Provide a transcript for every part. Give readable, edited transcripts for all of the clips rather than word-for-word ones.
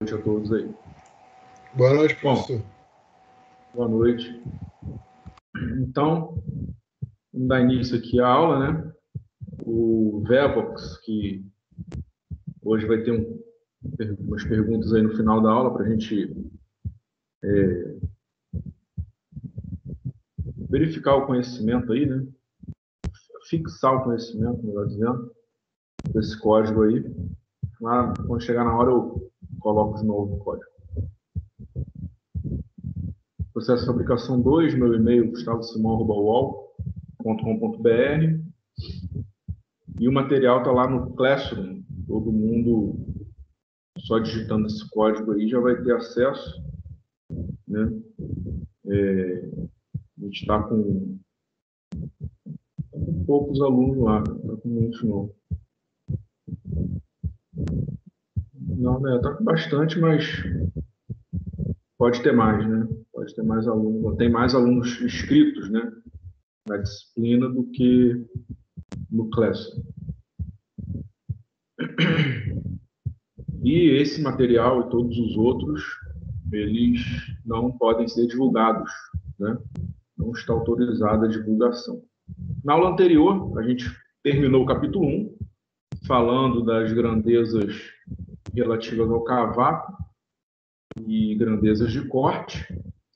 noite a todos aí. Boa noite, professor. Boa noite. Então, vamos dar início aqui à aula, né? O Vevox, que hoje vai ter umas perguntas aí no final da aula para a gente verificar o conhecimento aí, né? Fixar o conhecimento, melhor dizendo, desse código aí. Lá, quando chegar na hora, eu coloco de novo o código. Processo de fabricação 2, meu e-mail gustavosimão@uol.com.br. E o material está lá no Classroom. Todo mundo, só digitando esse código aí, já vai ter acesso, né? A gente está com poucos alunos lá, está com muitos não. Não, né? Está com bastante, mas pode ter mais, né? Pode ter mais alunos. Tem mais alunos inscritos, né? Na disciplina do que no Classroom. E esse material e todos os outros, eles não podem ser divulgados, né? Não está autorizada a divulgação. Na aula anterior, a gente terminou o capítulo 1, falando das grandezas relativas ao cavaco e grandezas de corte,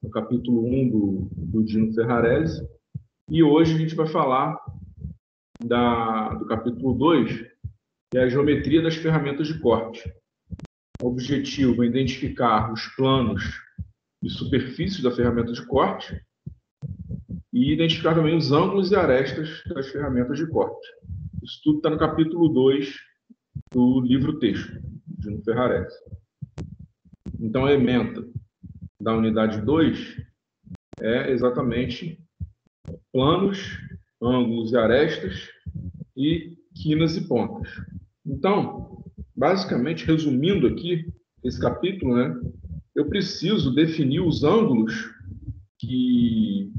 no capítulo 1 do Dino Ferrarese. E hoje a gente vai falar do capítulo 2, que é a geometria das ferramentas de corte. O objetivo é identificar os planos e superfícies da ferramenta de corte e identificar também os ângulos e arestas das ferramentas de corte. Isso tudo está no capítulo 2 do livro-texto, de Dino Ferrarese. Então, a ementa da unidade 2 é exatamente planos, ângulos e arestas e quinas e pontas. Então, basicamente, resumindo aqui esse capítulo, né, eu preciso definir os ângulos que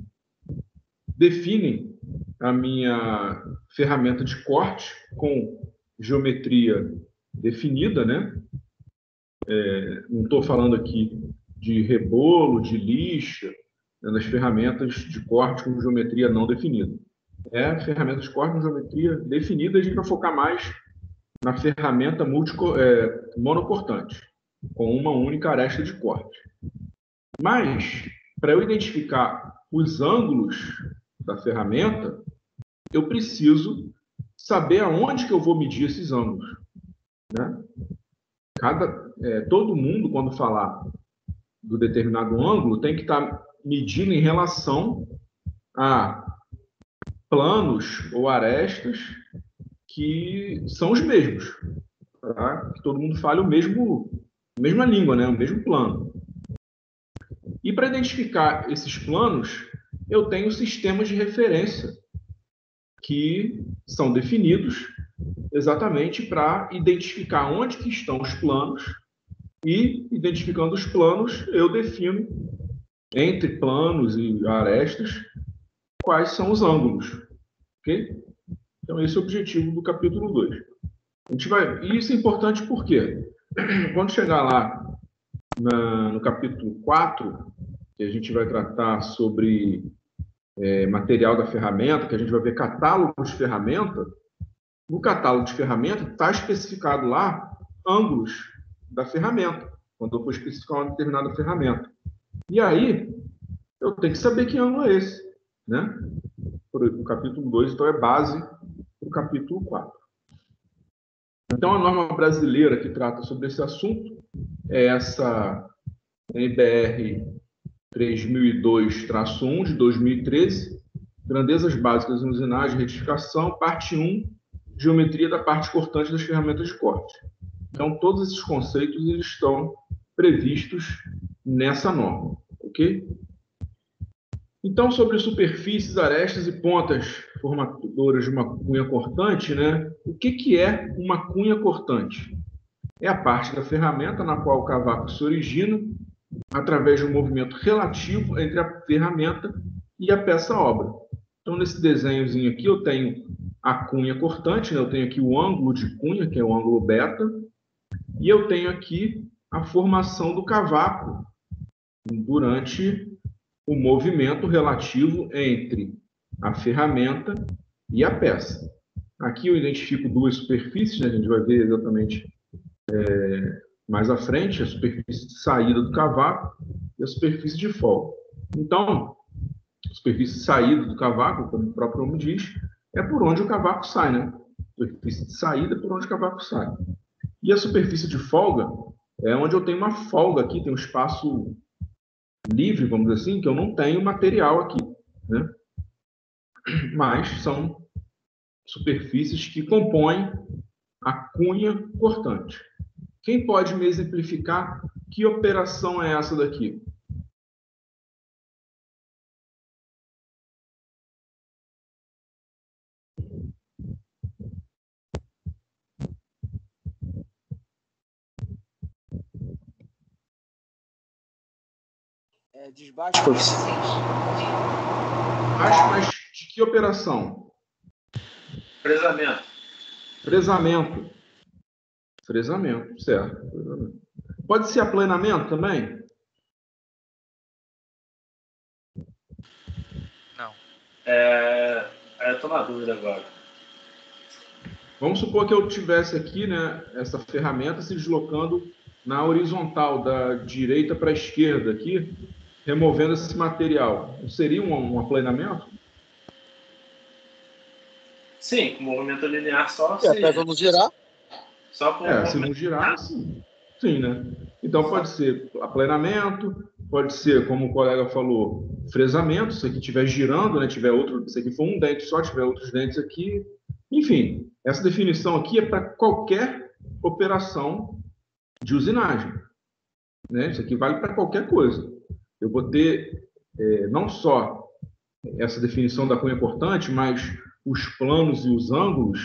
definem a minha ferramenta de corte com geometria definida, né? Não estou falando aqui de rebolo, de lixa, né, das ferramentas de corte com geometria não definida. Ferramenta de corte com geometria definida, a gente vai focar mais na ferramenta monocortante, com uma única aresta de corte. Mas, para eu identificar os ângulos da ferramenta, eu preciso saber aonde que eu vou medir esses ângulos, né? Todo mundo, quando falar do determinado ângulo, tem que estar medindo em relação a planos ou arestas que são os mesmos, tá? Que todo mundo fale a mesma língua, né? O mesmo plano. E para identificar esses planos, eu tenho sistemas de referência que são definidos exatamente para identificar onde que estão os planos e, identificando os planos, eu defino entre planos e arestas quais são os ângulos, ok? Então, esse é o objetivo do capítulo 2. E isso é importante porque, quando chegar lá no capítulo 4, que a gente vai tratar sobre material da ferramenta, que a gente vai ver catálogo de ferramenta, no catálogo de ferramenta está especificado lá ângulos da ferramenta, quando eu for especificar uma determinada ferramenta. E aí, eu tenho que saber que ângulo é esse, né? O capítulo 2, então, é base para o capítulo 4. Então, a norma brasileira que trata sobre esse assunto é essa NBR 3002-1 de 2013, grandezas básicas em usinagem e retificação, parte 1, geometria da parte cortante das ferramentas de corte. Então, todos esses conceitos eles estão previstos nessa norma, ok? Então, sobre superfícies, arestas e pontas formadoras de uma cunha cortante, né? O que é uma cunha cortante? É a parte da ferramenta na qual o cavaco se origina através de um movimento relativo entre a ferramenta e a peça-obra. Então, nesse desenhozinho aqui, eu tenho a cunha cortante, né? Eu tenho aqui o ângulo de cunha, que é o ângulo beta, e eu tenho aqui a formação do cavaco durante o movimento relativo entre a ferramenta e a peça. Aqui eu identifico duas superfícies, né? A gente vai ver exatamente mais à frente, a superfície de saída do cavaco e a superfície de folga. Então, a superfície de saída do cavaco, como o próprio nome diz, é por onde o cavaco sai, né? A superfície de saída é por onde o cavaco sai. E a superfície de folga é onde eu tenho uma folga aqui, tem um espaço livre, vamos dizer assim, que eu não tenho material aqui, né? Mas são superfícies que compõem a cunha cortante. Quem pode me exemplificar que operação é essa daqui? Desbaste coeficiente. Mas de que operação? Fresamento. Fresamento, certo. Fresamento. Pode ser aplanamento também? Não. Eu estou na dúvida agora. Vamos supor que eu tivesse aqui, né, essa ferramenta se deslocando na horizontal, da direita para a esquerda aqui, removendo esse material. Seria um aplanamento? Sim, com movimento linear só. Se a peça não girar? Só com se não girar, sim. Sim, né? Então pode ser aplanamento, pode ser, como o colega falou, fresamento, se aqui estiver girando, né, tiver outro, se aqui for um dente só, tiver outros dentes aqui. Enfim, essa definição aqui é para qualquer operação de usinagem, né? Isso aqui vale para qualquer coisa. Eu vou ter não só essa definição da cunha cortante, mas os planos e os ângulos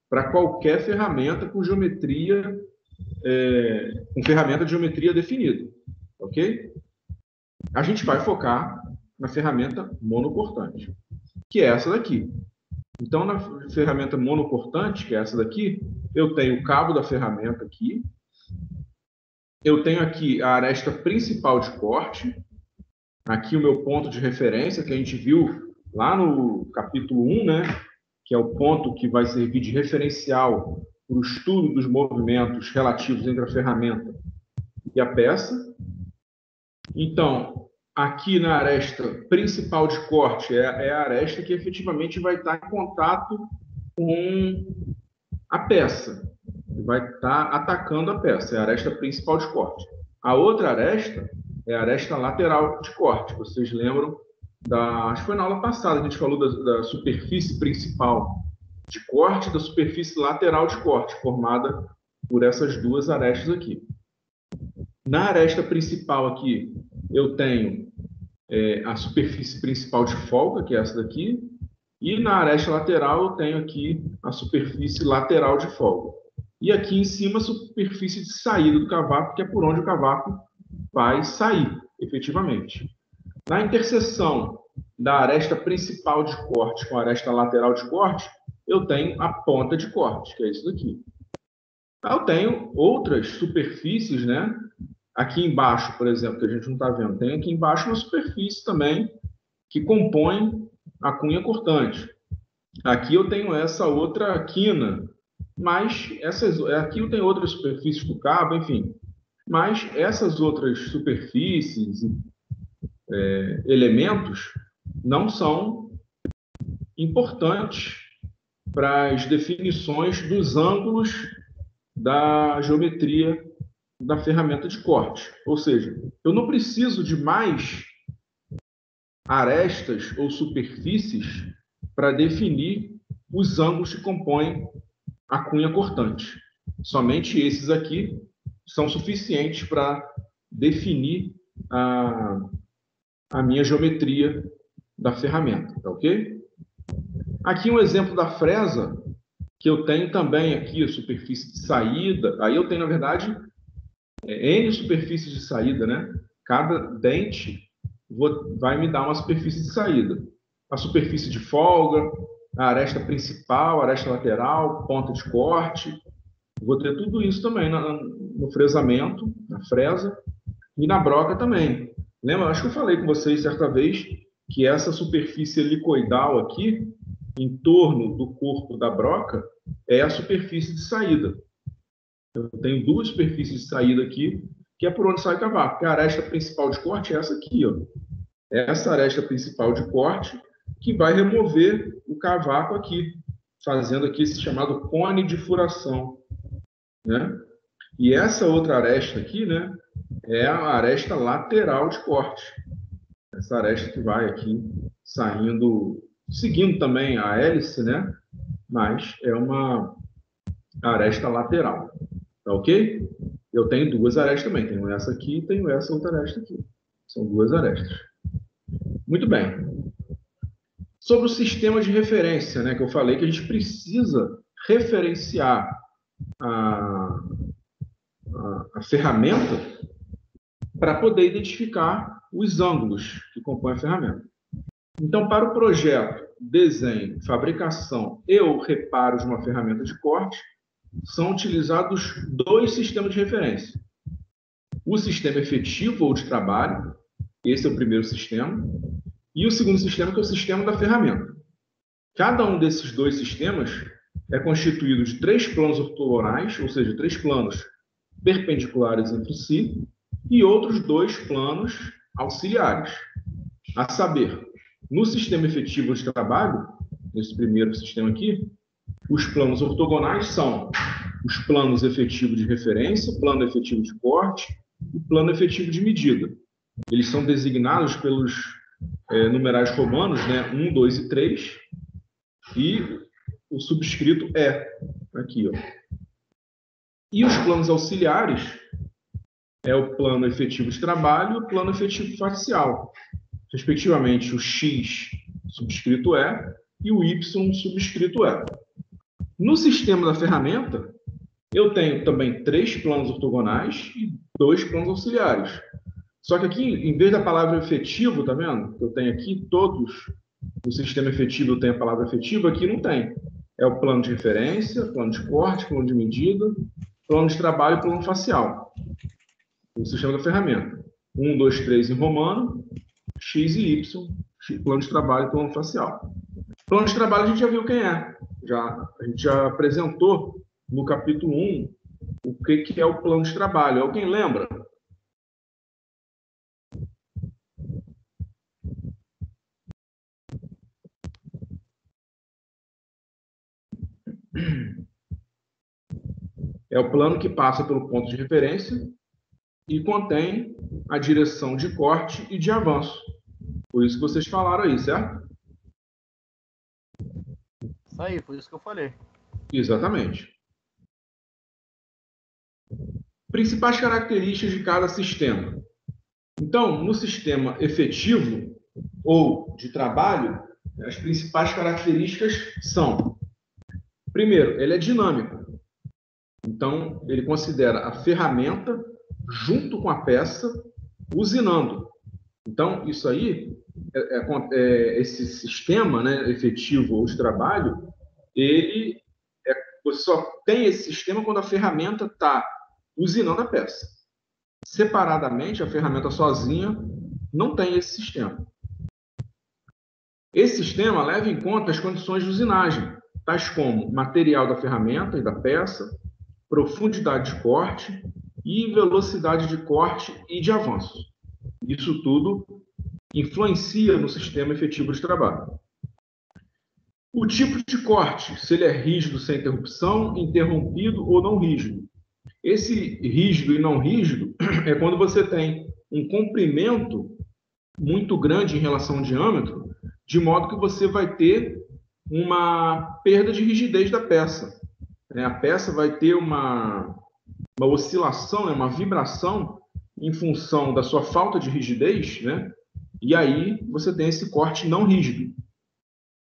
para qualquer ferramenta com geometria, com ferramenta de geometria definida, ok? A gente vai focar na ferramenta monocortante, que é essa daqui. Então, na ferramenta monocortante, que é essa daqui, eu tenho o cabo da ferramenta aqui, eu tenho aqui a aresta principal de corte, aqui o meu ponto de referência, que a gente viu lá no capítulo 1, né? Que é o ponto que vai servir de referencial para o estudo dos movimentos relativos entre a ferramenta e a peça. Então, aqui na aresta principal de corte é a aresta que efetivamente vai estar em contato com a peça, vai estar atacando a peça, é a aresta principal de corte. A outra aresta é a aresta lateral de corte. Vocês lembram acho que foi na aula passada que a gente falou da superfície principal de corte e da superfície lateral de corte, formada por essas duas arestas aqui. Na aresta principal aqui, eu tenho a superfície principal de folga, que é essa daqui, e na aresta lateral eu tenho aqui a superfície lateral de folga. E aqui em cima a superfície de saída do cavaco, que é por onde o cavaco vai sair, efetivamente. Na interseção da aresta principal de corte com a aresta lateral de corte, eu tenho a ponta de corte, que é isso daqui. Eu tenho outras superfícies, né? Aqui embaixo, por exemplo, que a gente não está vendo, tem aqui embaixo uma superfície também que compõe a cunha cortante. Aqui eu tenho essa outra quina, mas aqui eu tenho outras superfícies do cabo, enfim. Mas essas outras superfícies, elementos, não são importantes para as definições dos ângulos da geometria da ferramenta de corte. Ou seja, eu não preciso de mais arestas ou superfícies para definir os ângulos que compõem a cunha cortante. Somente esses aqui são suficientes para definir a minha geometria da ferramenta, tá ok? Aqui um exemplo da fresa, que eu tenho também aqui a superfície de saída. Aí eu tenho, na verdade, N superfícies de saída, né? Cada dente vai me dar uma superfície de saída. A superfície de folga, a aresta principal, a aresta lateral, ponta de corte. Vou ter tudo isso também no fresamento, na fresa e na broca também. Lembra? Acho que eu falei com vocês certa vez que essa superfície helicoidal aqui, em torno do corpo da broca, é a superfície de saída. Eu tenho duas superfícies de saída aqui, que é por onde sai o cavaco. Porque a aresta principal de corte é essa aqui, ó. Essa aresta principal de corte que vai remover o cavaco aqui, fazendo aqui esse chamado cone de furação, né? E essa outra aresta aqui, né, é a aresta lateral de corte. Essa aresta que vai aqui saindo, seguindo também a hélice, né? Mas é uma aresta lateral, tá ok? Eu tenho duas arestas também, tenho essa aqui e tenho essa outra aresta aqui. São duas arestas. Muito bem. Sobre o sistema de referência, né, que eu falei que a gente precisa referenciar a ferramenta para poder identificar os ângulos que compõem a ferramenta. Então, para o projeto, desenho, fabricação e ou reparo de uma ferramenta de corte, são utilizados dois sistemas de referência. O sistema efetivo ou de trabalho, esse é o primeiro sistema, e o segundo sistema, que é o sistema da ferramenta. Cada um desses dois sistemas é constituído de 3 planos ortogonais, ou seja, 3 planos perpendiculares entre si, e outros 2 planos auxiliares. A saber, no sistema efetivo de trabalho, nesse primeiro sistema aqui, os planos ortogonais são os planos efetivos de referência, plano efetivo de corte e plano efetivo de medida. Eles são designados pelos numerais romanos, né, 1, 2 e 3, e o subscrito é aqui, ó. E os planos auxiliares é o plano efetivo de trabalho e o plano efetivo facial. Respectivamente, o X subscrito é e o Y subscrito é. No sistema da ferramenta, eu tenho também 3 planos ortogonais e 2 planos auxiliares. Só que aqui, em vez da palavra efetivo, tá vendo? Eu tenho aqui todos, no sistema efetivo eu tenho a palavra efetivo, aqui não tem. É o plano de referência, plano de corte, plano de medida, plano de trabalho e plano facial. O sistema da ferramenta. 1, 2, 3 em romano, X e Y, plano de trabalho e plano facial. Plano de trabalho a gente já viu quem é. A gente já apresentou no capítulo 1 o que é o plano de trabalho. Alguém lembra? É o plano que passa pelo ponto de referência e contém a direção de corte e de avanço. Por isso que vocês falaram aí, certo? Isso aí, foi isso que eu falei. Exatamente. Principais características de cada sistema. Então, no sistema efetivo ou de trabalho, as principais características são: primeiro, ele é dinâmico. Então, ele considera a ferramenta junto com a peça, usinando. Então, isso aí, esse sistema, né, efetivo ou de trabalho, você só tem esse sistema quando a ferramenta está usinando a peça. Separadamente, a ferramenta sozinha não tem esse sistema. Esse sistema leva em conta as condições de usinagem, tais como material da ferramenta e da peça, profundidade de corte e velocidade de corte e de avanço. Isso tudo influencia no sistema efetivo de trabalho. O tipo de corte, se ele é rígido sem interrupção, interrompido ou não rígido. Esse rígido e não rígido é quando você tem um comprimento muito grande em relação ao diâmetro, de modo que você vai ter uma perda de rigidez da peça. A peça vai ter uma oscilação, uma vibração em função da sua falta de rigidez, né? E aí você tem esse corte não rígido.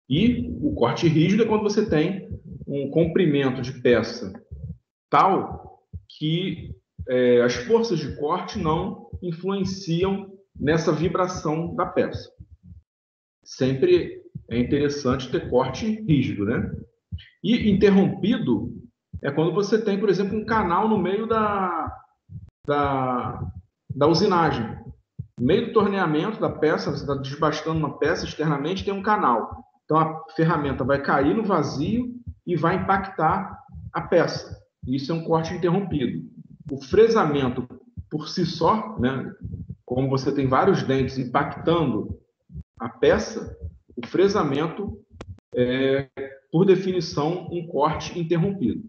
E o corte rígido é quando você tem um comprimento de peça tal que as forças de corte não influenciam nessa vibração da peça. Sempre é interessante ter corte rígido, né? E interrompido é quando você tem, por exemplo, um canal no meio da usinagem. No meio do torneamento da peça, você está desbastando uma peça, externamente tem um canal. Então, a ferramenta vai cair no vazio e vai impactar a peça. Isso é um corte interrompido. O fresamento, por si só, né, como você tem vários dentes impactando a peça, o fresamento é, por definição, um corte interrompido.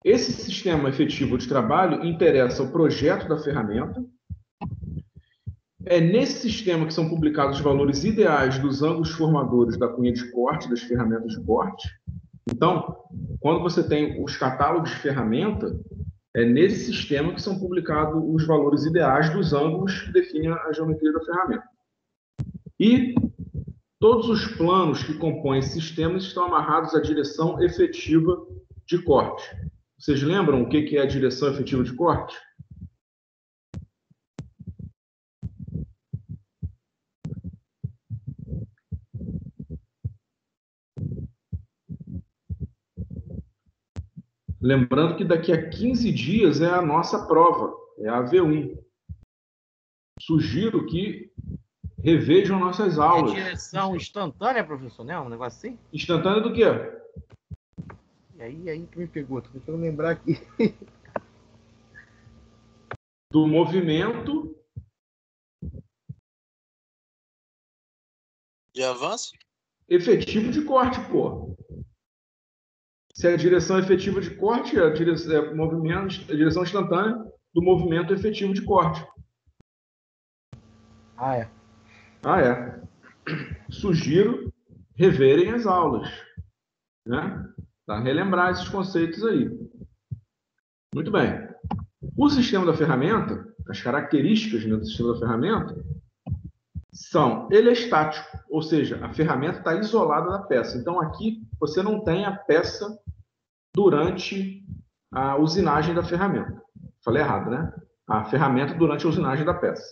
Esse sistema efetivo de trabalho interessa o projeto da ferramenta. É nesse sistema que são publicados os valores ideais dos ângulos formadores da cunha de corte, das ferramentas de corte. Então, quando você tem os catálogos de ferramenta, é nesse sistema que são publicados os valores ideais dos ângulos que definem a geometria da ferramenta. E todos os planos que compõem esse sistema estão amarrados à direção efetiva de corte. Vocês lembram o que é a direção efetiva de corte? Lembrando que daqui a 15 dias é a nossa prova, é a V1. Sugiro que revejam nossas aulas. É direção instantânea, professor, né? Um negócio assim? Instantânea do quê? E aí que me pegou, tô tentando lembrar aqui. Do movimento de avanço efetivo de corte, pô. Se a direção efetiva de corte é a direção instantânea do movimento efetivo de corte. Ah, é. Sugiro reverem as aulas, né? Para relembrar esses conceitos aí. Muito bem. O sistema da ferramenta, as características do sistema da ferramenta, ele é estático, ou seja, a ferramenta está isolada da peça. Então, aqui, você não tem a peça durante a usinagem da ferramenta. Falei errado, né? A ferramenta durante a usinagem da peça.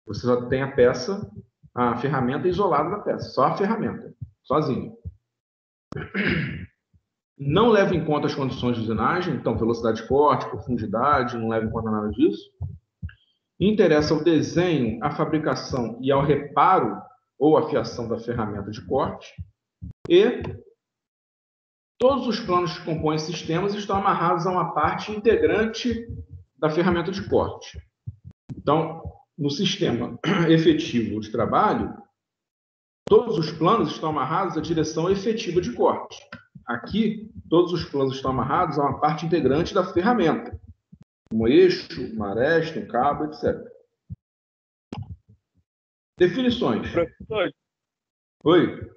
Você só tem a ferramenta isolada da peça, só a ferramenta, sozinha. Não leva em conta as condições de usinagem, então velocidade de corte, profundidade, não leva em conta nada disso. Interessa ao desenho, à fabricação e ao reparo ou afiação da ferramenta de corte. E todos os planos que compõem sistemas estão amarrados a uma parte integrante da ferramenta de corte. Então, no sistema efetivo de trabalho, todos os planos estão amarrados à direção efetiva de corte. Aqui, todos os planos estão amarrados a uma parte integrante da ferramenta, um eixo, uma aresta, um cabo, etc. Definições. Professor, Oi.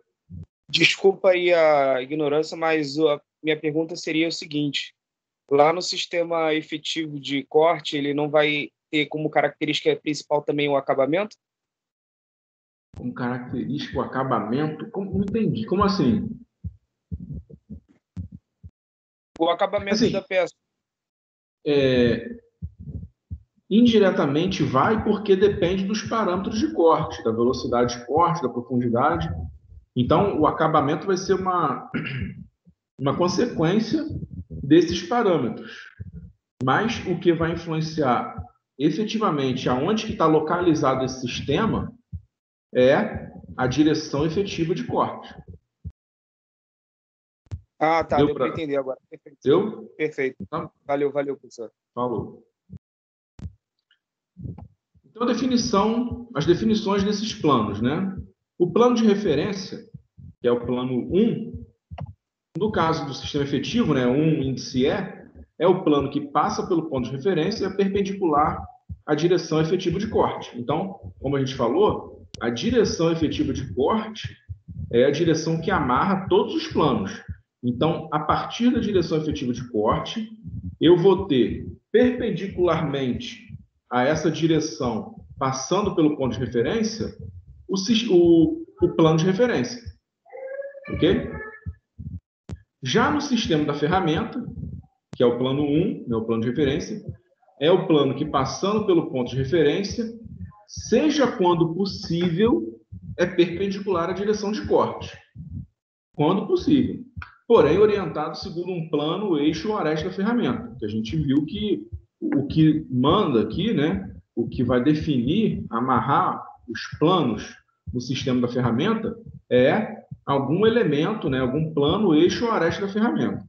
desculpa aí a ignorância, mas a minha pergunta seria o seguinte: lá no sistema efetivo de corte, ele não vai ter como característica principal também o acabamento? Como característica o acabamento? Não entendi. Como assim? O acabamento Assim, da peça. Indiretamente vai, porque depende dos parâmetros de corte, da velocidade de corte, da profundidade. Então, o acabamento vai ser uma consequência desses parâmetros. Mas o que vai influenciar efetivamente aonde que está localizado esse sistema é a direção efetiva de corte. Ah, tá. Deu para entender agora. Perfeito. Deu? Perfeito. Tá. Valeu, professor. Falou. Então, as definições desses planos, né? O plano de referência, que é o plano 1, no caso do sistema efetivo, né, 1 índice é o plano que passa pelo ponto de referência e é perpendicular à direção efetiva de corte. Então, como a gente falou, a direção efetiva de corte é a direção que amarra todos os planos. Então, a partir da direção efetiva de corte, eu vou ter perpendicularmente a essa direção, passando pelo ponto de referência, o plano de referência. Ok? Já no sistema da ferramenta, que é o plano 1, né, o plano de referência, é o plano que, passando pelo ponto de referência, seja quando possível, é perpendicular à direção de corte. Quando possível. porém orientado segundo um plano, eixo ou aresta da ferramenta. Que a gente viu que o que manda aqui, né, o que vai definir, amarrar os planos no sistema da ferramenta é algum elemento, né, algum plano, eixo ou aresta da ferramenta.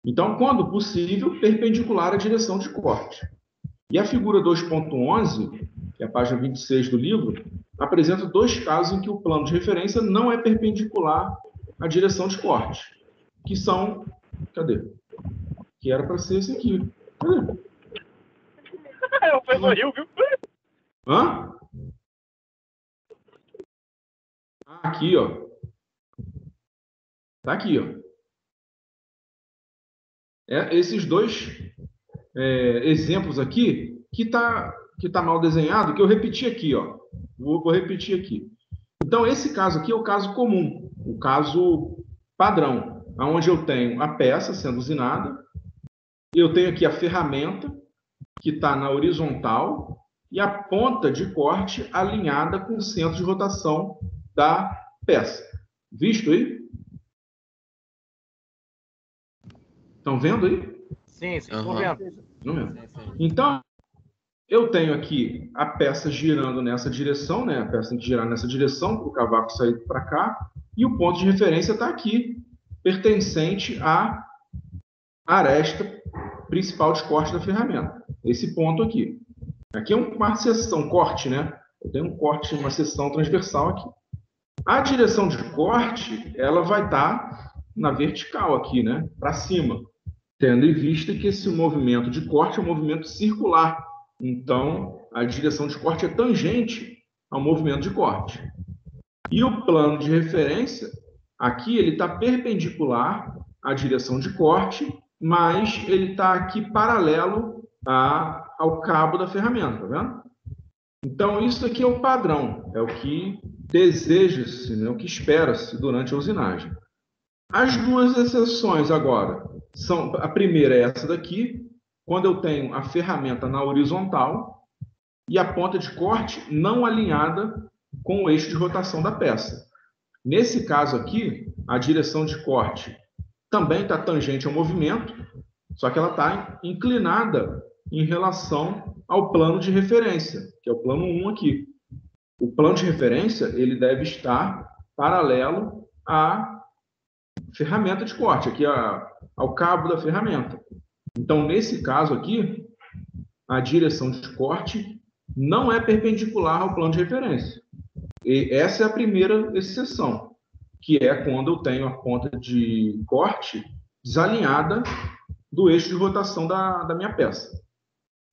Então, quando possível, perpendicular à direção de corte. E a figura 2.11, que é a página 26 do livro, apresenta dois casos em que o plano de referência não é perpendicular à direção de corte, que são... Cadê? Que era para ser esse aqui. Cadê? O pessoal riu, viu? Hã? Aqui, ó. Tá aqui, ó. Esses dois exemplos aqui, que tá mal desenhado, que eu repeti aqui, ó. Vou repetir aqui. Então, esse caso aqui é o caso comum, o caso padrão, onde eu tenho a peça sendo usinada, eu tenho aqui a ferramenta, que está na horizontal, e a ponta de corte alinhada com o centro de rotação da peça. Visto aí? Estão vendo aí? Sim, estou vendo. Então, eu tenho aqui a peça girando nessa direção, né? A peça tem que girar nessa direção, para o cavaco sair para cá, e o ponto de referência está aqui, pertencente à aresta principal de corte da ferramenta. Esse ponto aqui. Aqui é uma seção, corte, né? Eu tenho um corte, uma seção transversal aqui. A direção de corte, ela vai estar na vertical aqui, né? Para cima. Tendo em vista que esse movimento de corte é um movimento circular. Então, a direção de corte é tangente ao movimento de corte. E o plano de referência, aqui ele está perpendicular à direção de corte, mas ele está aqui paralelo ao cabo da ferramenta, tá vendo? Então, isso aqui é o padrão, é o que deseja-se, né, o que espera-se durante a usinagem. As duas exceções agora são, a primeira é essa daqui, quando eu tenho a ferramenta na horizontal e a ponta de corte não alinhada com o eixo de rotação da peça. Nesse caso aqui, a direção de corte também está tangente ao movimento, só que ela está inclinada em relação ao plano de referência, que é o plano 1 aqui. O plano de referência ele deve estar paralelo à ferramenta de corte, aqui ao cabo da ferramenta. Então, nesse caso aqui, a direção de corte não é perpendicular ao plano de referência. E essa é a primeira exceção, que é quando eu tenho a ponta de corte desalinhada do eixo de rotação da minha peça.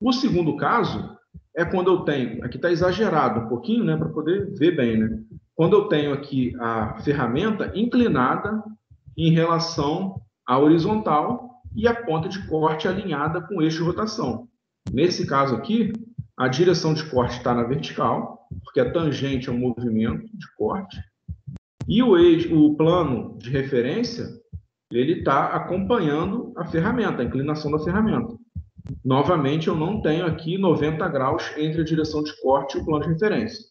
O segundo caso é quando eu tenho, aqui está exagerado um pouquinho, né, para poder ver bem, né? Quando eu tenho aqui a ferramenta inclinada em relação à horizontal e a ponta de corte alinhada com o eixo de rotação. Nesse caso aqui, a direção de corte está na vertical, porque é tangente ao movimento de corte, e o plano de referência ele está acompanhando a ferramenta, a inclinação da ferramenta. Novamente, eu não tenho aqui 90 graus entre a direção de corte e o plano de referência.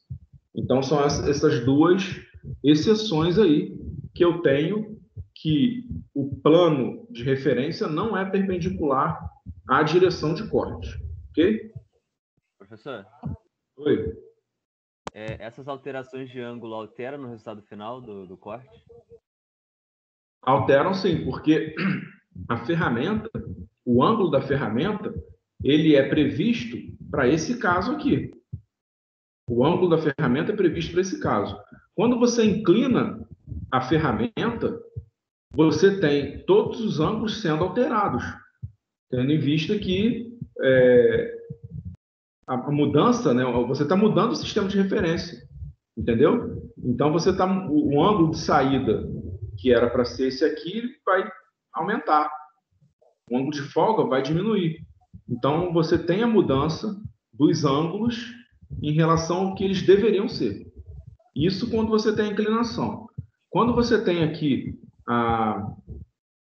Então, são essas duas exceções aí que eu tenho, que o plano de referência não é perpendicular à direção de corte. Ok? Professor? Oi. Essas alterações de ângulo alteram no resultado final do corte? Alteram sim, porque a ferramenta, o ângulo da ferramenta, ele é previsto para esse caso aqui. O ângulo da ferramenta é previsto para esse caso. Quando você inclina a ferramenta, você tem todos os ângulos sendo alterados, tendo em vista que a mudança, né, você está mudando o sistema de referência, entendeu? Então, o ângulo de saída, que era para ser esse aqui, vai aumentar. O ângulo de folga vai diminuir. Então, você tem a mudança dos ângulos em relação ao que eles deveriam ser. Isso quando você tem a inclinação. Quando você tem aqui a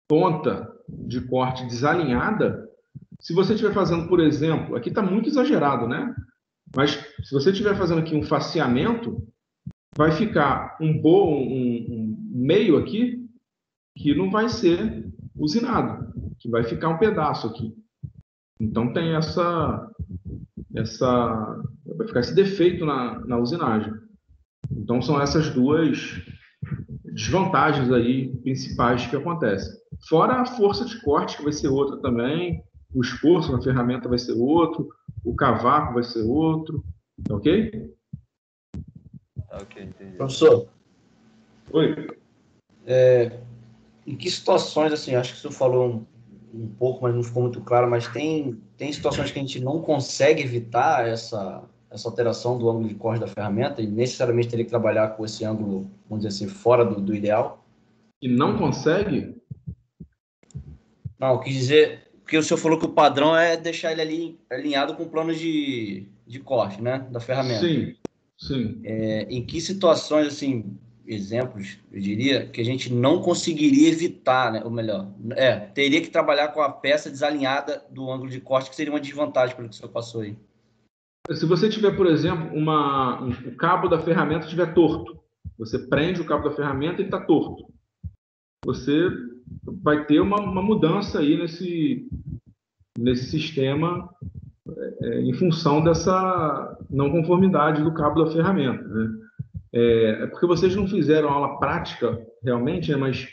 ponta de corte desalinhada, se você estiver fazendo, por exemplo, aqui está muito exagerado, né? Mas se você estiver fazendo aqui um faceamento, vai ficar um meio aqui que não vai ser usinado, que vai ficar um pedaço aqui. Então tem vai ficar esse defeito na usinagem. Então são essas duas desvantagens aí principais que acontecem. Fora a força de corte, que vai ser outra também, o esforço na ferramenta vai ser outro, o cavaco vai ser outro, ok? Ok, entendi. Professor, Oi. em que situações, assim, acho que o senhor falou um pouco, mas não ficou muito claro, mas tem situações que a gente não consegue evitar essa alteração do ângulo de corte da ferramenta e necessariamente teria que trabalhar com esse ângulo, vamos dizer assim, fora do ideal? E não consegue? Não, eu quis dizer, porque o senhor falou que o padrão é deixar ele ali alinhado com o plano de corte, né, da ferramenta. Sim, sim. Em que situações, assim, exemplos, eu diria, que a gente não conseguiria evitar, né, ou melhor, teria que trabalhar com a peça desalinhada do ângulo de corte, que seria uma desvantagem pelo que o senhor passou aí. Se você tiver, por exemplo, o cabo da ferramenta estiver torto, você prende o cabo da ferramenta e ele está torto. Você vai ter uma mudança aí nesse sistema em função dessa não conformidade do cabo da ferramenta, né? É porque vocês não fizeram aula prática realmente, né? Mas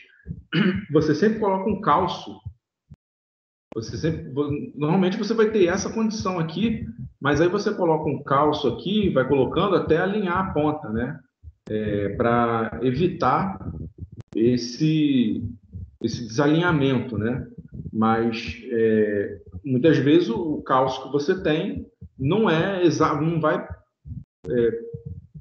você sempre coloca um calço. Normalmente você vai ter essa condição aqui, mas aí você coloca um calço aqui, vai colocando até alinhar a ponta, né? Para evitar esse desalinhamento, né? Mas muitas vezes o calço que você tem não vai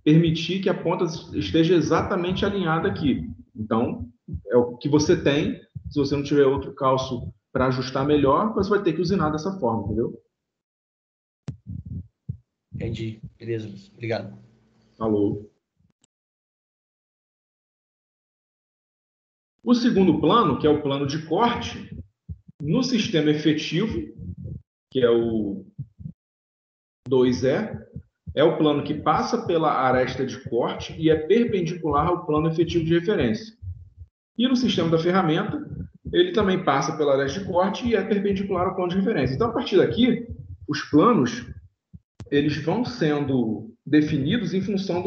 permitir que a ponta esteja exatamente alinhada aqui. Então, é o que você tem. Se você não tiver outro calço para ajustar melhor, você vai ter que usinar dessa forma, entendeu? Entendi. Beleza, obrigado. Falou. O segundo plano, que é o plano de corte, no sistema efetivo, que é o 2E, é o plano que passa pela aresta de corte e é perpendicular ao plano efetivo de referência. E no sistema da ferramenta, ele também passa pela aresta de corte e é perpendicular ao plano de referência. Então, a partir daqui, os planos eles vão sendo definidos em função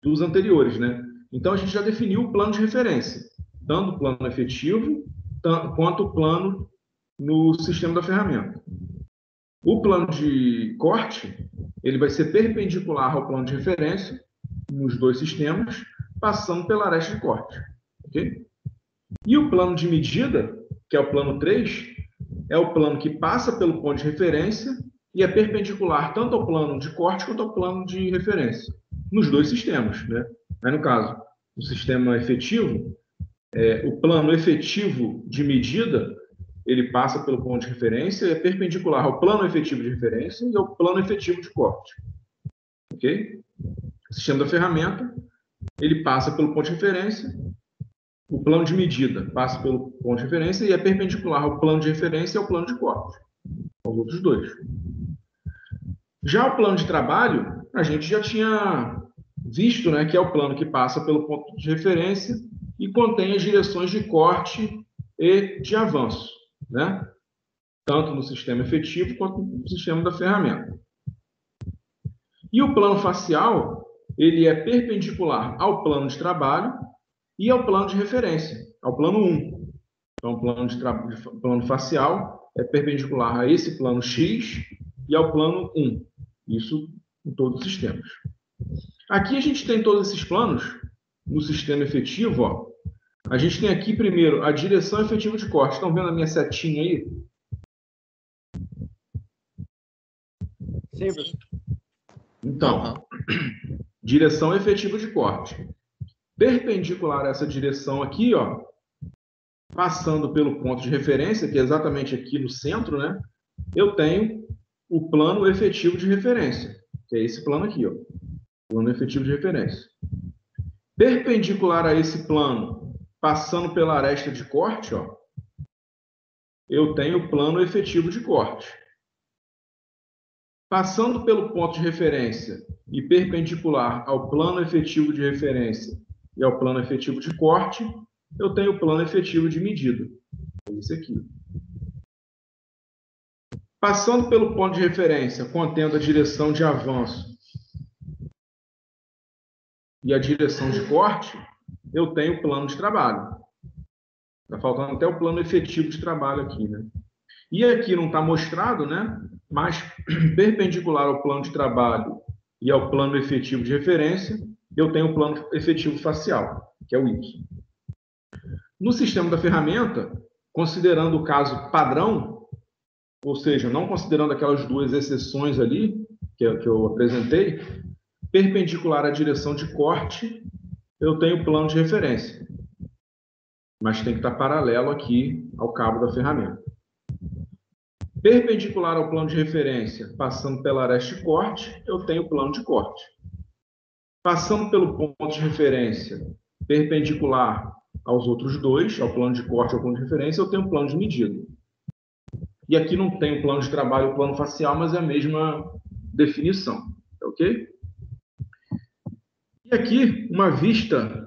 dos anteriores, né? Então, a gente já definiu o plano de referência, tanto o plano efetivo quanto o plano no sistema da ferramenta. O plano de corte, ele vai ser perpendicular ao plano de referência nos dois sistemas, passando pela aresta de corte. Okay? E o plano de medida, que é o plano 3, é o plano que passa pelo ponto de referência e é perpendicular tanto ao plano de corte quanto ao plano de referência, nos dois sistemas, né? Aí, no caso, no sistema efetivo, o plano efetivo de medida, ele passa pelo ponto de referência e é perpendicular ao plano efetivo de referência e ao plano efetivo de corte. Ok? O sistema da ferramenta, ele passa pelo ponto de referência, o plano de medida passa pelo ponto de referência e é perpendicular ao plano de referência e ao plano de corte, aos outros dois. Já o plano de trabalho, a gente já tinha visto, né, que é o plano que passa pelo ponto de referência e contém as direções de corte e de avanço, né? Tanto no sistema efetivo quanto no sistema da ferramenta. E o plano facial, ele é perpendicular ao plano de trabalho e ao plano de referência, ao plano 1. Então, o plano facial é perpendicular a esse plano X e ao plano 1. Isso em todos os sistemas. Aqui a gente tem todos esses planos no sistema efetivo. Ó. A gente tem aqui primeiro a direção efetiva de corte. Estão vendo a minha setinha aí? Sim, professor. Então, direção efetiva de corte. Perpendicular a essa direção aqui, ó, passando pelo ponto de referência, que é exatamente aqui no centro, né? Eu tenho o plano efetivo de referência, que é esse plano aqui, ó. Plano efetivo de referência. Perpendicular a esse plano, passando pela aresta de corte, ó, eu tenho o plano efetivo de corte. Passando pelo ponto de referência e perpendicular ao plano efetivo de referência e ao plano efetivo de corte, eu tenho o plano efetivo de medida. Esse aqui. Passando pelo ponto de referência, contendo a direção de avanço e a direção de corte, eu tenho o plano de trabalho. Está faltando até o plano efetivo de trabalho aqui, né? E aqui não está mostrado, né? Mas perpendicular ao plano de trabalho e ao plano efetivo de referência, eu tenho o plano efetivo facial, que é o Y. No sistema da ferramenta, considerando o caso padrão, ou seja, não considerando aquelas duas exceções ali, que eu apresentei, perpendicular à direção de corte, eu tenho o plano de referência. Mas tem que estar paralelo aqui ao cabo da ferramenta. Perpendicular ao plano de referência, passando pela aresta de corte, eu tenho o plano de corte. Passando pelo ponto de referência, perpendicular aos outros dois, ao plano de corte e ao plano de referência, eu tenho o plano de medida. E aqui não tem o plano de trabalho e o plano facial, mas é a mesma definição. Ok? E aqui, uma vista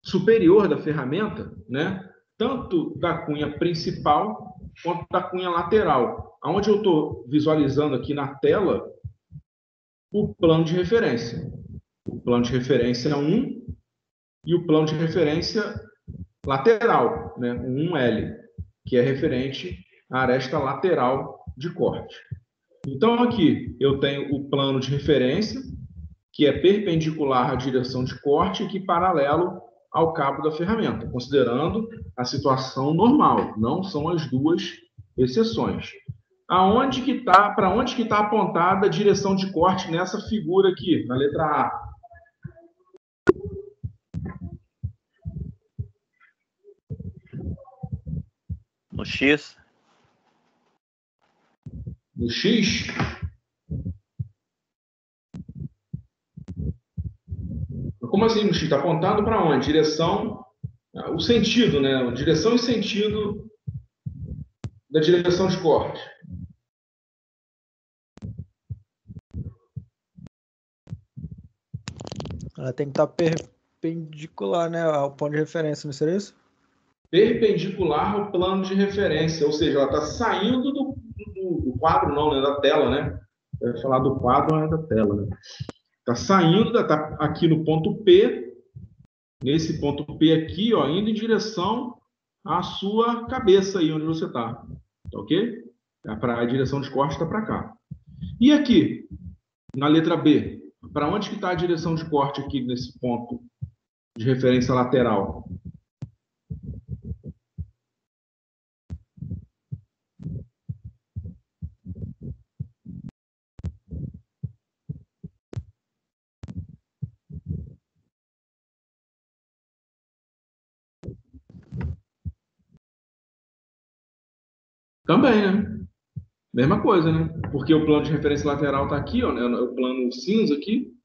superior da ferramenta, né? Tanto da cunha principal quanto da cunha lateral, onde eu estou visualizando aqui na tela o plano de referência. O plano de referência 1 e o plano de referência lateral, né? O 1L, que é referente à aresta lateral de corte. Então, aqui eu tenho o plano de referência, que é perpendicular à direção de corte e que paralelo ao cabo da ferramenta, considerando a situação normal, não são as duas exceções. Para onde que está apontada a direção de corte nessa figura aqui, na letra A? No X. No X? Como assim no X? Está apontado para onde? Direção, o sentido, né? Direção e sentido da direção de corte. Ela tem que estar perpendicular, né, ao ponto de referência, não seria isso? Perpendicular ao plano de referência, ou seja, ela está saindo do quadro, não, né? Da tela, né? Eu ia falar do quadro, não é da tela, né? Está saindo, está aqui no ponto P, nesse ponto P aqui, ó, indo em direção à sua cabeça aí, onde você está. Ok? A direção de corte está para cá. E aqui, na letra B, para onde que está a direção de corte aqui nesse ponto de referência lateral? Também, né? Mesma coisa, né? Porque o plano de referência lateral está aqui, ó, né? O plano cinza aqui.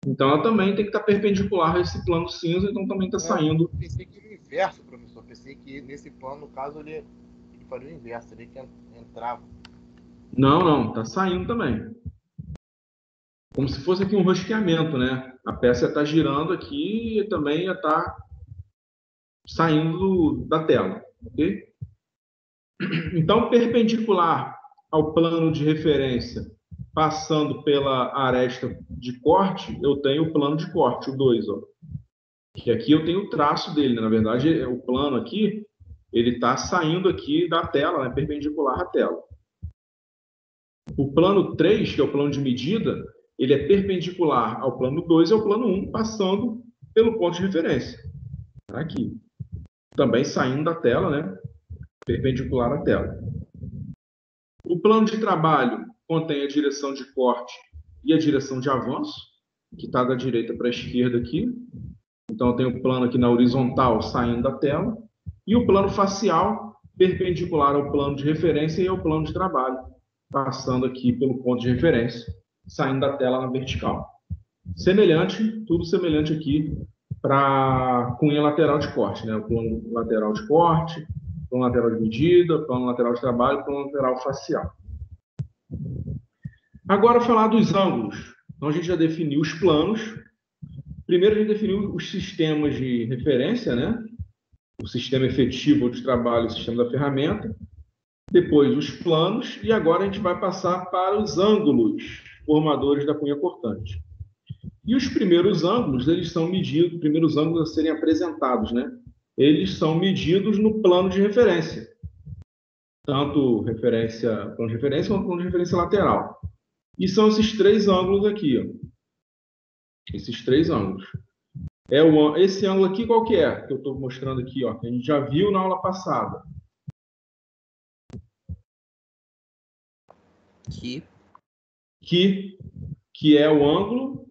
Então, ela também tem que estar perpendicular a esse plano cinza, então também está saindo. Eu pensei que era o inverso, professor. Pensei que nesse plano, no caso, ele faria o inverso, ele que entrava. Não, está saindo também. Como se fosse aqui um rosqueamento, né? A peça está girando aqui e também está saindo da tela, ok? Então, perpendicular ao plano de referência, passando pela aresta de corte, eu tenho o plano de corte, o 2, ó. Que aqui eu tenho o traço dele, né? Na verdade, o plano aqui, ele está saindo aqui da tela, né? Perpendicular à tela. O plano 3, que é o plano de medida, ele é perpendicular ao plano 2 e ao plano 1, passando pelo ponto de referência. Aqui. Também saindo da tela, né? Perpendicular à tela. O plano de trabalho contém a direção de corte e a direção de avanço, que está da direita para a esquerda aqui. Então, eu tenho o plano aqui na horizontal saindo da tela. E o plano facial, perpendicular ao plano de referência e ao plano de trabalho, passando aqui pelo ponto de referência, saindo da tela na vertical. Semelhante, tudo semelhante aqui para a cunha lateral de corte, né? O plano lateral de corte, plano lateral de medida, plano lateral de trabalho, plano lateral facial. Agora, falar dos ângulos. Então, a gente já definiu os planos. Primeiro, a gente definiu os sistemas de referência, né? o sistema efetivo de trabalho, o sistema da ferramenta, depois os planos, e agora a gente vai passar para os ângulos formadores da cunha cortante. E os primeiros ângulos, eles são medidos, primeiros ângulos a serem apresentados, né? Eles são medidos no plano de referência. Tanto plano de referência quanto plano de referência lateral. E são esses três ângulos aqui, ó. Esses três ângulos. Esse ângulo aqui, qual que é? Que eu estou mostrando aqui, ó, que a gente já viu na aula passada. Que é o ângulo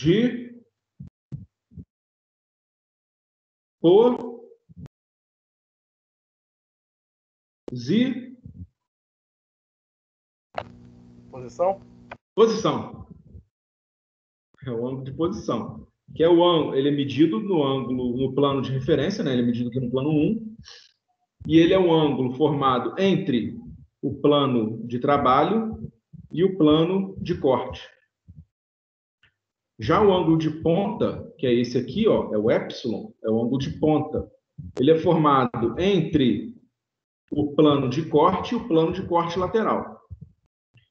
de posição. É o ângulo de posição. Que é o ângulo, ele é medido no plano de referência, né? Ele é medido aqui no plano 1. E ele é um ângulo formado entre o plano de trabalho e o plano de corte. Já o ângulo de ponta, que é esse aqui, ó, é o epsilon, é o ângulo de ponta. Ele é formado entre o plano de corte e o plano de corte lateral.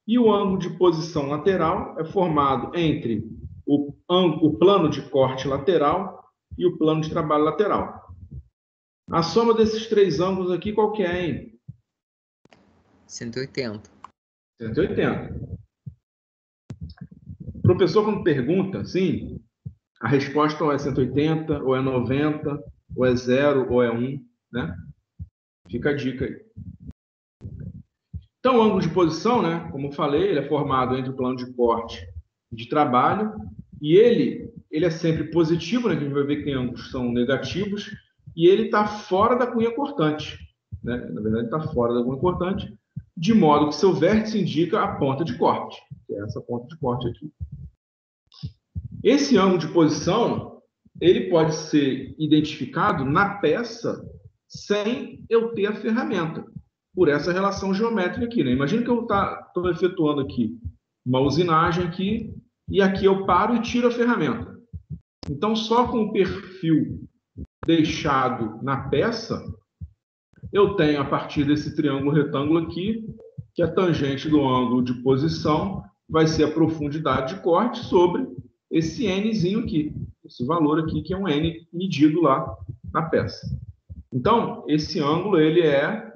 E o ângulo de posição lateral é formado entre o plano de corte lateral e o plano de trabalho lateral. A soma desses três ângulos aqui, qual que é, hein? 180. 180. O professor, quando pergunta, sim, a resposta ou é 180, ou é 90, ou é 0, ou é 1, né? Fica a dica aí. Então, o ângulo de posição, né? Como eu falei, ele é formado entre o plano de corte e de trabalho, e ele é sempre positivo, né? Que a gente vai ver que tem ângulos que são negativos, e ele está fora da cunha cortante, né? Na verdade, está fora da cunha cortante, de modo que seu vértice indica a ponta de corte, que é essa ponta de corte aqui. Esse ângulo de posição, ele pode ser identificado na peça sem eu ter a ferramenta, por essa relação geométrica aqui, né? Imagina que eu estou efetuando aqui uma usinagem aqui, e aqui eu paro e tiro a ferramenta. Então, só com o perfil deixado na peça, eu tenho, a partir desse triângulo retângulo aqui, que a tangente do ângulo de posição vai ser a profundidade de corte sobre esse Nzinho aqui, esse valor aqui, que é um N medido lá na peça. Então, esse ângulo, ele é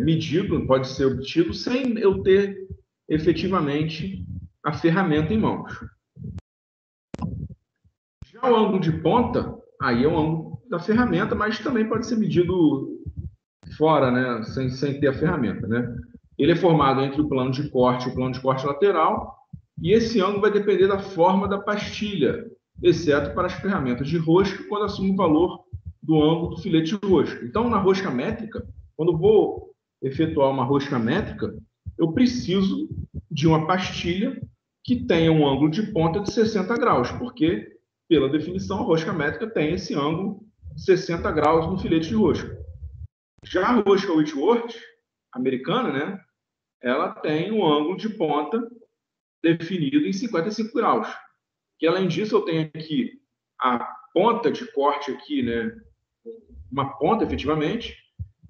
medido, pode ser obtido sem eu ter efetivamente a ferramenta em mãos. Já o ângulo de ponta, aí é o ângulo da ferramenta, mas também pode ser medido fora, né? Sem ter a ferramenta, né? Ele é formado entre o plano de corte e o plano de corte lateral, e esse ângulo vai depender da forma da pastilha, exceto para as ferramentas de rosca, quando assume o valor do ângulo do filete de rosca. Então, na rosca métrica, quando eu vou efetuar uma rosca métrica, eu preciso de uma pastilha que tenha um ângulo de ponta de 60 graus, porque, pela definição, a rosca métrica tem esse ângulo de 60 graus no filete de rosca. Já a rosca Whitworth, americana, né, ela tem um ângulo de ponta definido em 55 graus. Que, além disso, eu tenho aqui a ponta de corte aqui, né, uma ponta, efetivamente,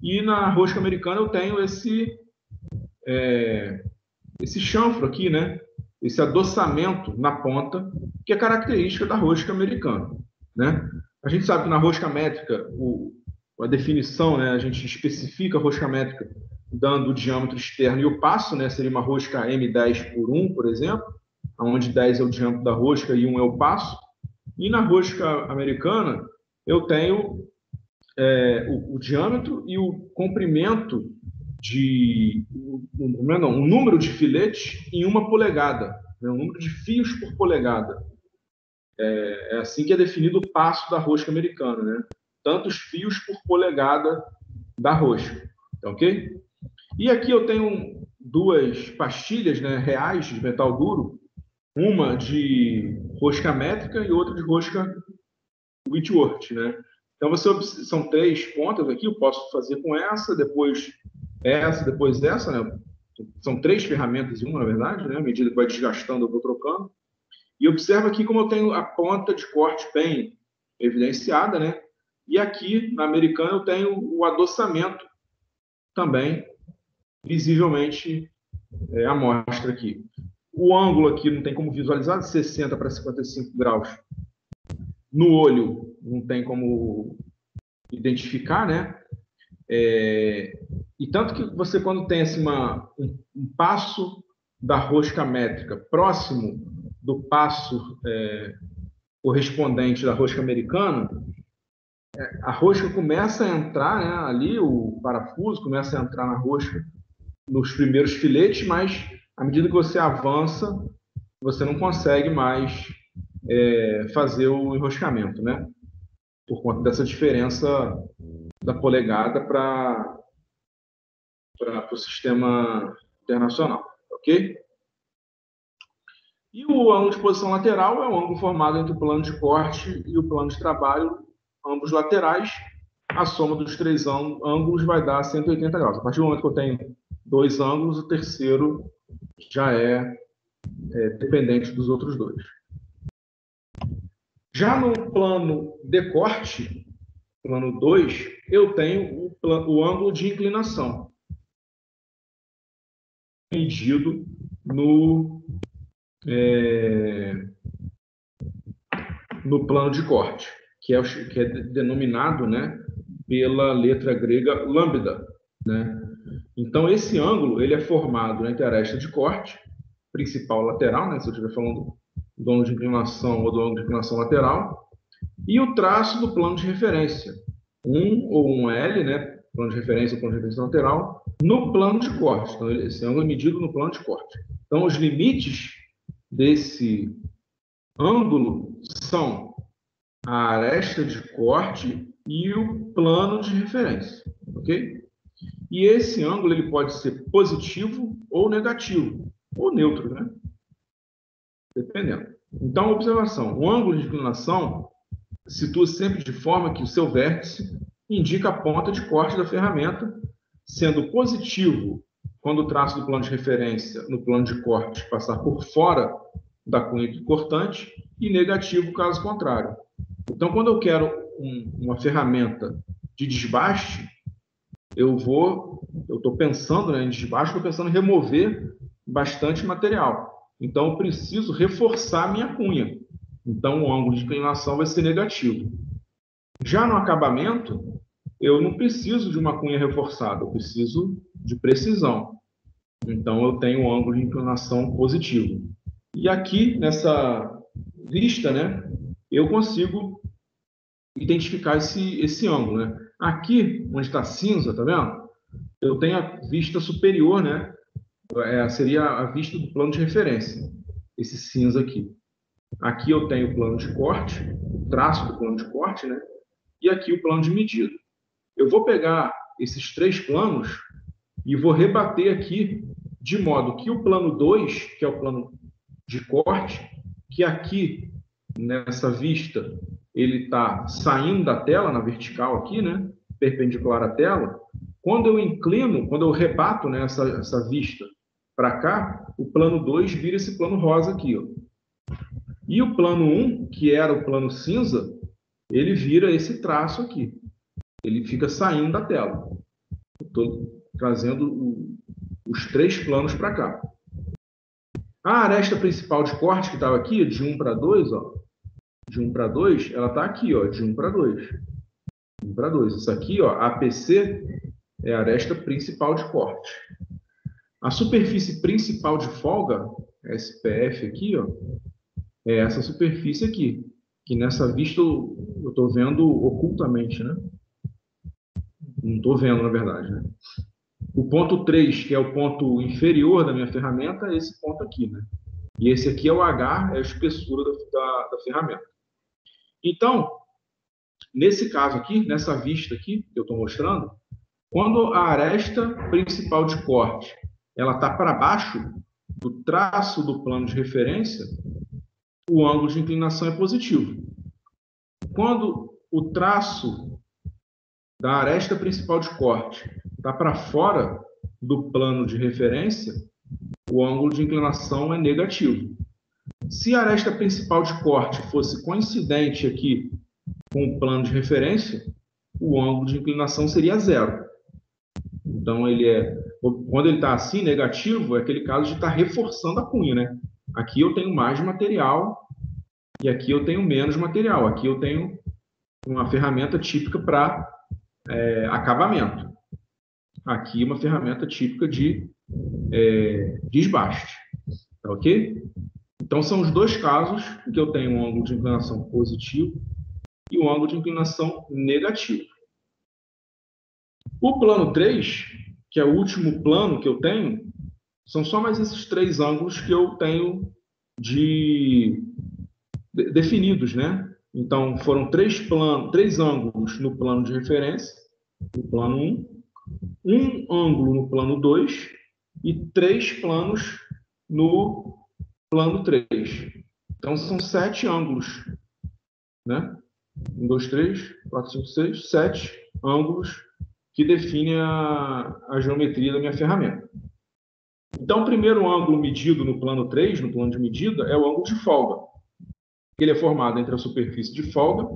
e na rosca americana eu tenho esse chanfro aqui, né? Esse adoçamento na ponta, que é característica da rosca americana, né? A gente sabe que na rosca métrica, a definição, né, a gente especifica a rosca métrica dando o diâmetro externo e o passo, né? Seria uma rosca M10 por 1, por exemplo, onde 10 é o diâmetro da rosca e 1 é o passo. E na rosca americana, eu tenho o diâmetro e o comprimento o número de filetes em 1 polegada, né? O número de fios por polegada. É assim que é definido o passo da rosca americana, né? Tantos fios por polegada da rosca, ok? E aqui eu tenho duas pastilhas, né, reais de metal duro, uma de rosca métrica e outra de rosca Whitworth, né? Então, são 3 pontas aqui, eu posso fazer com essa, depois essa, né? São 3 ferramentas em uma, na verdade, né? À medida que vai desgastando, eu vou trocando. E observa aqui como eu tenho a ponta de corte bem evidenciada, né? E aqui, na americana, eu tenho o adoçamento também visivelmente à mostra aqui. O ângulo aqui não tem como visualizar, de 60 para 55 graus. No olho, não tem como identificar, né? E tanto que você, quando tem assim, um passo da rosca métrica próximo do passo correspondente da rosca americana, a rosca começa a entrar, né, ali, o parafuso começa a entrar na rosca nos primeiros filetes, mas à medida que você avança, você não consegue mais fazer o enroscamento, né? Por conta dessa diferença da polegada para o sistema internacional, ok? E o ângulo de posição lateral é o ângulo formado entre o plano de corte e o plano de trabalho, ambos laterais. A soma dos três ângulos vai dar 180 graus. A partir do momento que eu tenho dois ângulos, o terceiro já é dependente dos outros dois. Já no plano de corte, plano 2, eu tenho o ângulo de inclinação medido no plano de corte, que é denominado, né, pela letra grega lambda, né? Então, esse ângulo ele é formado entre a aresta de corte principal lateral, né, se eu estiver falando do ângulo de inclinação ou do ângulo de inclinação lateral, e o traço do plano de referência, ou um L, né, plano de referência ou plano de referência lateral, no plano de corte. Então, esse ângulo é medido no plano de corte. Então, os limites desse ângulo são a aresta de corte e o plano de referência, ok? E esse ângulo ele pode ser positivo ou negativo, ou neutro, né? Dependendo. Então, observação. O ângulo de inclinação situa sempre de forma que o seu vértice indica a ponta de corte da ferramenta, sendo positivo quando o traço do plano de referência no plano de corte passar por fora da cunha de cortante e negativo caso contrário. Então, quando eu quero uma ferramenta de desbaste, eu estou pensando, né, em desbaste, estou pensando em remover bastante material. Então, eu preciso reforçar a minha cunha. Então, o ângulo de inclinação vai ser negativo. Já no acabamento, eu não preciso de uma cunha reforçada, eu preciso de precisão. Então, eu tenho um ângulo de inclinação positivo. E aqui, nessa vista, né, eu consigo identificar esse ângulo, né? Aqui, onde está cinza, tá vendo? Eu tenho a vista superior, né? Seria a vista do plano de referência, esse cinza aqui. Aqui eu tenho o plano de corte, o traço do plano de corte, né? E aqui o plano de medida. Eu vou pegar esses três planos e vou rebater aqui, de modo que o plano 2, que é o plano de corte, que aqui, nessa vista, ele está saindo da tela, na vertical aqui, né? Perpendicular à tela. Quando eu inclino, quando eu rebato, né, essa vista para cá, o plano 2 vira esse plano rosa aqui, ó. E o plano 1, que era o plano cinza, ele vira esse traço aqui. Ele fica saindo da tela. Estou trazendo os três planos para cá. A aresta principal de corte, que estava aqui, de 1 para 2, ó, de 1 para 2, ela está aqui, ó, de 1 para 2. 1 para 2. Isso aqui, ó, APC, é a aresta principal de corte. A superfície principal de folga, SPF aqui, ó, é essa superfície aqui, que nessa vista eu estou vendo ocultamente, né? Não estou vendo, na verdade, né? O ponto 3, que é o ponto inferior da minha ferramenta, é esse ponto aqui, né? E esse aqui é o H, é a espessura da ferramenta. Então, nesse caso aqui, nessa vista aqui que eu estou mostrando, quando a aresta principal de corte ela está para baixo do traço do plano de referência, o ângulo de inclinação é positivo. Quando o traço da aresta principal de corte está para fora do plano de referência, o ângulo de inclinação é negativo. Se a aresta principal de corte fosse coincidente aqui com o plano de referência, o ângulo de inclinação seria 0. Então, quando ele está assim, negativo, é aquele caso de estar reforçando a cunha, né? Aqui eu tenho mais material e aqui eu tenho menos material. Aqui eu tenho uma ferramenta típica para acabamento. Aqui uma ferramenta típica de desbaste. Tá ok? Então, são os dois casos em que eu tenho um ângulo de inclinação positivo e um ângulo de inclinação negativo. O plano 3, que é o último plano que eu tenho, são só mais esses 3 ângulos que eu tenho definidos, né? Então, foram 3 ângulos no plano de referência, no plano 1, um ângulo no plano 2 e 3 planos no plano 3. Então, são 7 ângulos, né? 1, 2, 3, 4, 5, 6, 7 ângulos que definem a geometria da minha ferramenta. Então, o primeiro ângulo medido no plano 3, no plano de medida, é o ângulo de folga. Ele é formado entre a superfície de folga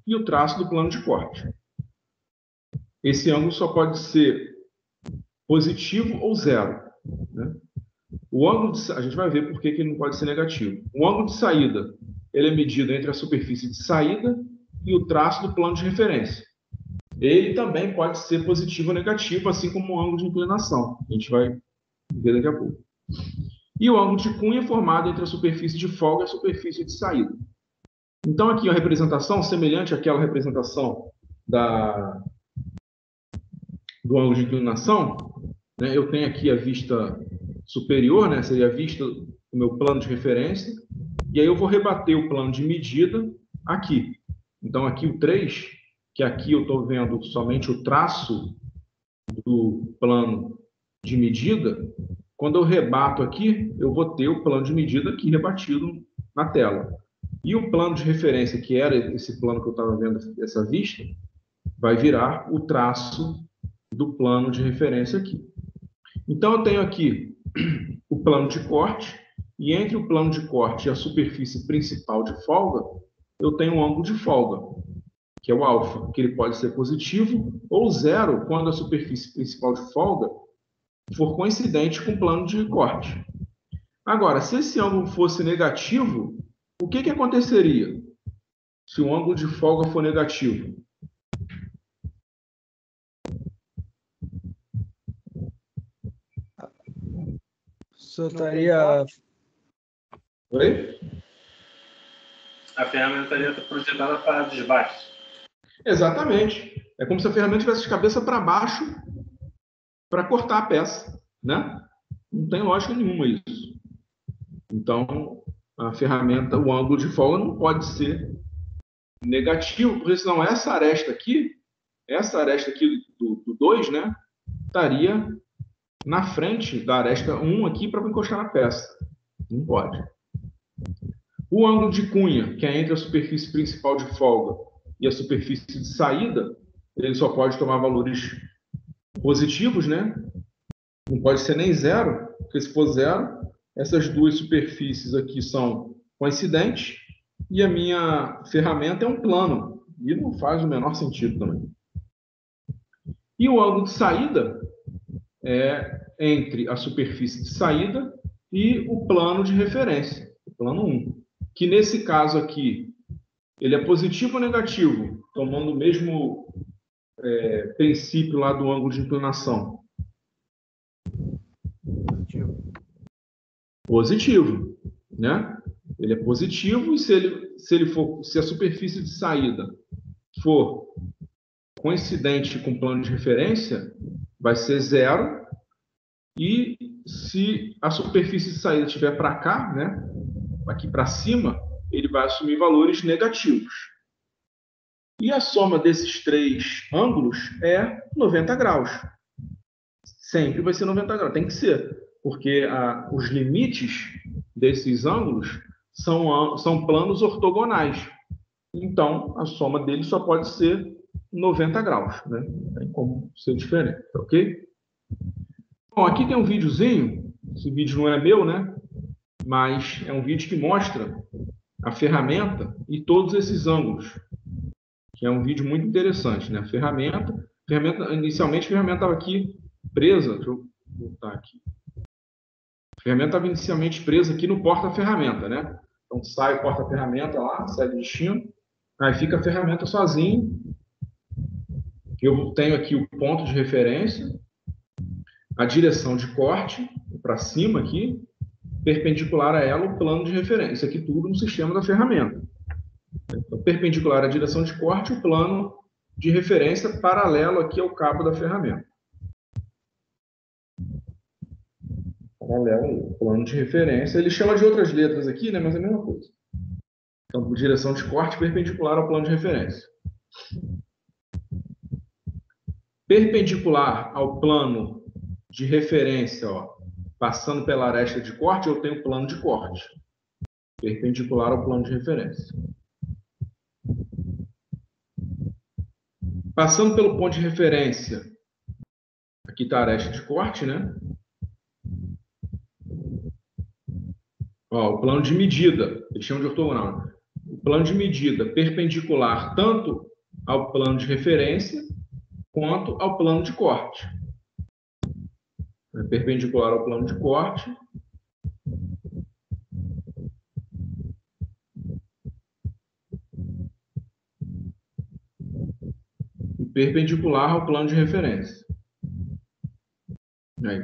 e o traço do plano de corte. Esse ângulo só pode ser positivo ou 0. Né? A gente vai ver por que ele não pode ser negativo. O ângulo de saída ele é medido entre a superfície de saída e o traço do plano de referência. Ele também pode ser positivo ou negativo, assim como o ângulo de inclinação. A gente vai ver daqui a pouco. E o ângulo de cunha é formado entre a superfície de folga e a superfície de saída. Então, aqui a representação, semelhante àquela representação do ângulo de inclinação, né? Eu tenho aqui a vista superior, né? Seria a vista do meu plano de referência, e aí eu vou rebater o plano de medida aqui. Então, aqui o 3, que aqui eu estou vendo somente o traço do plano de medida, quando eu rebato aqui, eu vou ter o plano de medida aqui rebatido na tela. E o plano de referência, que era esse plano que eu estava vendo, essa vista, vai virar o traço do plano de referência aqui. Então, eu tenho aqui o plano de corte, e entre o plano de corte e a superfície principal de folga, eu tenho um ângulo de folga, que é o alfa, que ele pode ser positivo ou 0 quando a superfície principal de folga for coincidente com o plano de corte. Agora, se esse ângulo fosse negativo, o que aconteceria se o ângulo de folga for negativo? Só estaria... Oi? A ferramenta estaria projetada para desbaste. Exatamente. É como se a ferramenta tivesse de cabeça para baixo para cortar a peça, né? Não tem lógica nenhuma isso. Então, a ferramenta, o ângulo de folga não pode ser negativo, porque senão essa aresta aqui do 2, né, estaria na frente da aresta 1 aqui para encostar na peça. Não pode. O ângulo de cunha, que é entre a superfície principal de folga e a superfície de saída, ele só pode tomar valores positivos, né? Não pode ser nem 0, porque se for 0, essas duas superfícies aqui são coincidentes e a minha ferramenta é um plano. E não faz o menor sentido também. E o ângulo de saída é entre a superfície de saída e o plano de referência, o plano 1. Que nesse caso aqui, ele é positivo ou negativo, tomando o mesmo princípio lá do ângulo de inclinação? Positivo, né? Ele é positivo e se a superfície de saída for coincidente com o plano de referência, vai ser 0. E se a superfície de saída estiver para cá, né? Aqui para cima, ele vai assumir valores negativos. E a soma desses 3 ângulos é 90 graus. Sempre vai ser 90 graus, tem que ser. Porque os limites desses ângulos são planos ortogonais. Então, a soma deles só pode ser 90 graus. Né? Não tem como ser diferente, ok? Bom, aqui tem um videozinho. Esse vídeo não é meu, né? mas é um vídeo que mostra a ferramenta e todos esses ângulos, que é um vídeo muito interessante, né? Inicialmente a ferramenta estava aqui presa, deixa eu voltar aqui. A ferramenta estava inicialmente presa aqui no porta-ferramenta, né? Então sai o porta-ferramenta lá, segue o destino, aí fica a ferramenta sozinho. Eu tenho aqui o ponto de referência, a direção de corte para cima aqui, perpendicular a ela o plano de referência. Isso aqui tudo no sistema da ferramenta. Então, perpendicular à direção de corte, o plano de referência paralelo aqui ao cabo da ferramenta. Paralelo aí, o plano de referência. Ele chama de outras letras aqui, né? Mas é a mesma coisa. Então, direção de corte perpendicular ao plano de referência. Perpendicular ao plano de referência, ó, passando pela aresta de corte, eu tenho plano de corte. Perpendicular ao plano de referência. Passando pelo ponto de referência, aqui está a aresta de corte, né? Ó, o plano de medida, eles chamam de ortogonal. O plano de medida perpendicular tanto ao plano de referência quanto ao plano de corte. É perpendicular ao plano de corte. E perpendicular ao plano de referência. Aí,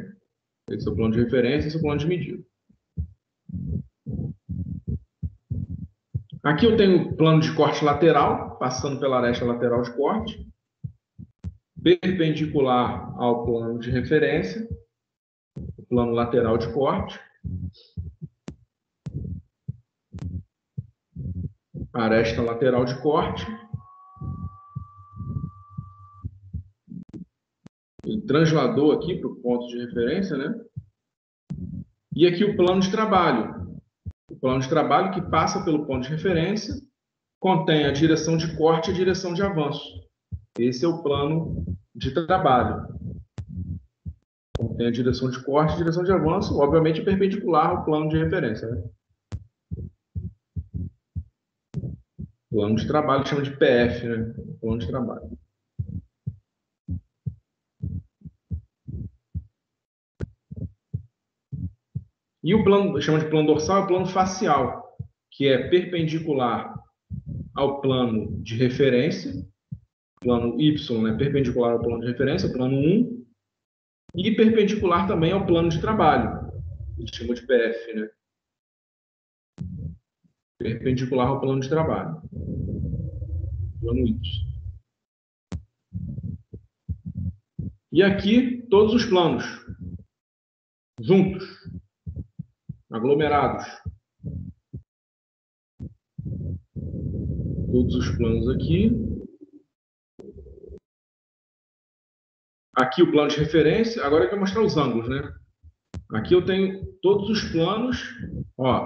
esse é o plano de referência, esse é o plano de medida. Aqui eu tenho o plano de corte lateral, passando pela aresta lateral de corte, perpendicular ao plano de referência, o plano lateral de corte, aresta lateral de corte, ele transladou aqui para o ponto de referência, né? E aqui o plano de trabalho. O plano de trabalho que passa pelo ponto de referência, contém a direção de corte e a direção de avanço. Esse é o plano de trabalho. Contém a direção de corte e a direção de avanço, obviamente perpendicular ao plano de referência, né? Plano de trabalho, chama de PF, né? Plano de trabalho. E o plano, chama de plano dorsal, é o plano facial, que é perpendicular ao plano de referência, plano Y, né, perpendicular ao plano de referência, plano 1, e perpendicular também ao plano de trabalho, que a gente chama de PF, né? Perpendicular ao plano de trabalho, plano Y. E aqui, todos os planos, juntos, aglomerados. Todos os planos aqui. Aqui o plano de referência. Agora eu quero mostrar os ângulos, né? Aqui eu tenho todos os planos. Ó.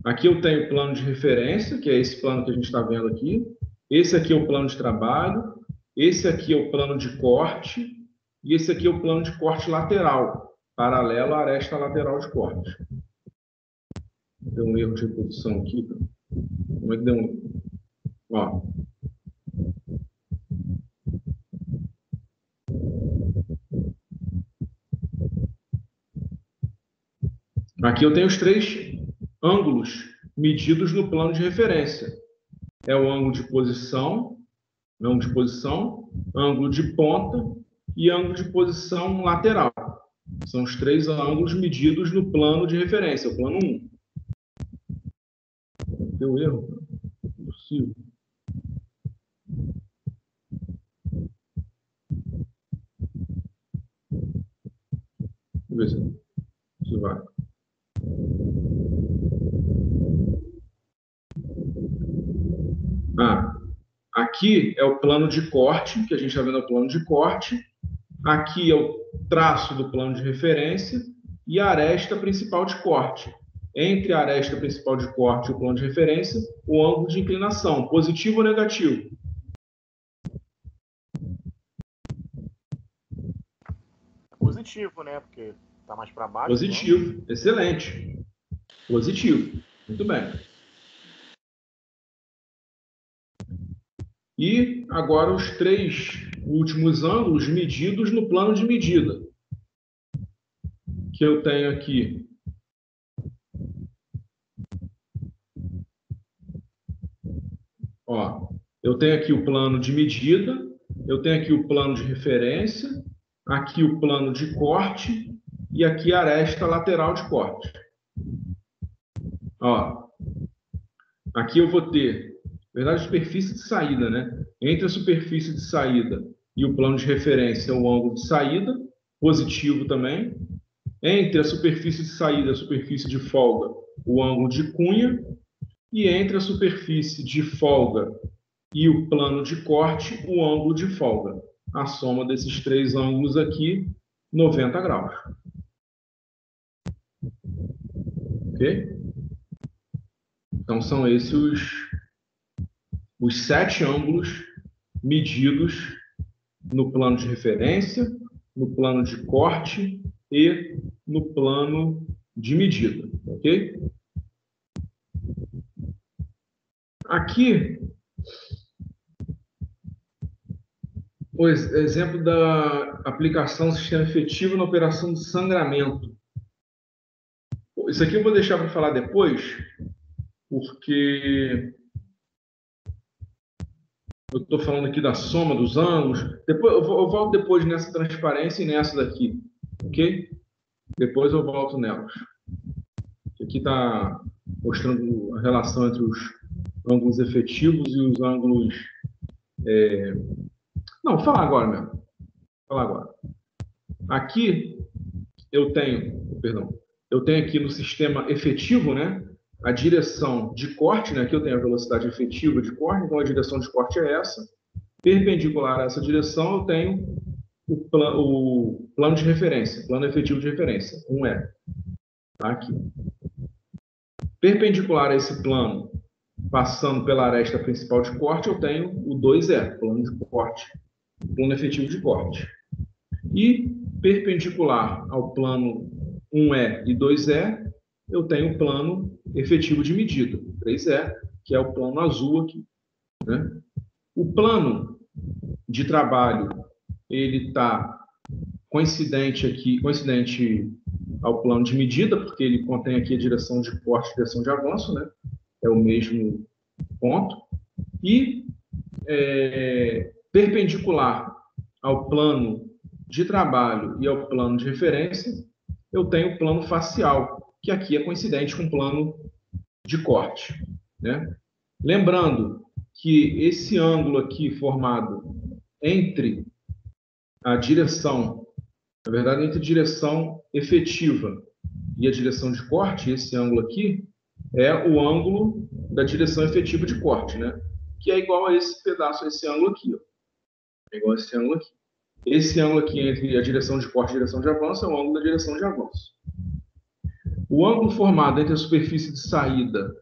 Aqui eu tenho o plano de referência, que é esse plano que a gente está vendo aqui. Esse aqui é o plano de trabalho. Esse aqui é o plano de corte. E esse aqui é o plano de corte lateral, paralelo à aresta lateral de corte. Deu um erro de reposição aqui. Como é que deu um... Ó. Aqui eu tenho os três ângulos medidos no plano de referência. É o ângulo de posição, ângulo de ponta e ângulo de posição lateral. São os três ângulos medidos no plano de referência, o plano 1. Deu erro? Impossível. Deixa eu ver se vai. Aqui é o plano de corte, que a gente está vendo o plano de corte. Aqui é o traço do plano de referência e a aresta principal de corte. Entre a aresta principal de corte e o plano de referência, o ângulo de inclinação, positivo ou negativo? Positivo, né? Porque Tá mais para baixo? Positivo. Excelente. Positivo. Muito bem. E agora os 3 últimos ângulos medidos no plano de medida. Que eu tenho aqui. Ó, eu tenho aqui o plano de medida, eu tenho aqui o plano de referência, aqui o plano de corte e aqui a aresta lateral de corte. Ó, aqui eu vou ter, na verdade, superfície de saída, né? Entre a superfície de saída e o plano de referência, o ângulo de saída, positivo também. Entre a superfície de saída e a superfície de folga, o ângulo de cunha. E entre a superfície de folga e o plano de corte, o ângulo de folga. A soma desses 3 ângulos aqui, 90 graus. Ok? Então, são esses os 7 ângulos medidos no plano de referência, no plano de corte e no plano de medida. Ok? Aqui, o exemplo da aplicação do sistema efetivo na operação de sangramento. Isso aqui eu vou deixar para falar depois, porque eu estou falando aqui da soma dos ângulos. Depois, eu volto depois nessa transparência e nessa daqui, ok? Depois eu volto nelas. Aqui está mostrando a relação entre os ângulos efetivos e os ângulos... Não, vou falar agora mesmo. Vou falar agora. Aqui eu tenho aqui no sistema efetivo, né, a direção de corte, né, aqui eu tenho a velocidade efetiva de corte, então a direção de corte é essa. Perpendicular a essa direção eu tenho o plano de referência, plano efetivo de referência, 1E. Tá aqui. Perpendicular a esse plano, passando pela aresta principal de corte, eu tenho o 2E, plano de corte, plano efetivo de corte. E perpendicular ao plano 1E e 2E, eu tenho o plano efetivo de medida, 3E, que é o plano azul aqui, né? O plano de trabalho, ele está coincidente ao plano de medida, porque ele contém aqui a direção de corte e direção de avanço, né? É o mesmo ponto. E perpendicular ao plano de trabalho e ao plano de referência, eu tenho o plano facial, que aqui é coincidente com o plano de corte, né? Lembrando que esse ângulo aqui formado entre a direção, na verdade, entre a direção efetiva e a direção de corte, esse ângulo aqui é o ângulo da direção efetiva de corte, né? Que é igual a esse pedaço, a esse ângulo aqui, ó. É igual a esse ângulo aqui. Esse ângulo aqui entre a direção de corte e a direção de avanço é o ângulo da direção de avanço. O ângulo formado entre a superfície de saída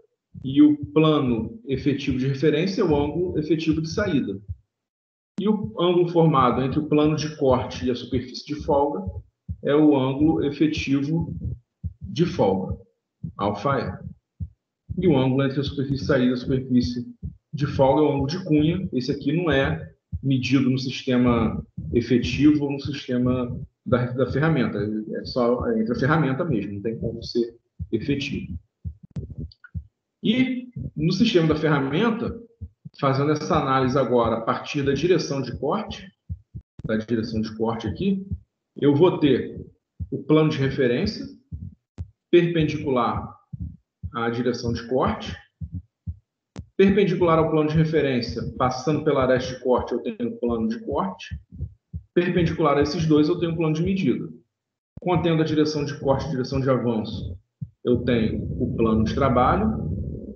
e o plano efetivo de referência é o ângulo efetivo de saída. E o ângulo formado entre o plano de corte e a superfície de folga é o ângulo efetivo de folga, alfa E. E o ângulo entre a superfície de saída e a superfície de folga é o ângulo de cunha. Esse aqui não é medido no sistema efetivo ou no sistema da ferramenta. É só entre a ferramenta mesmo, não tem como ser efetivo. E no sistema da ferramenta, fazendo essa análise agora a partir da direção de corte aqui, eu vou ter o plano de referência perpendicular à direção de corte. Perpendicular ao plano de referência, passando pela aresta de corte, eu tenho o plano de corte. Perpendicular a esses dois, eu tenho o plano de medida. Contendo a direção de corte e a direção de avanço, eu tenho o plano de trabalho.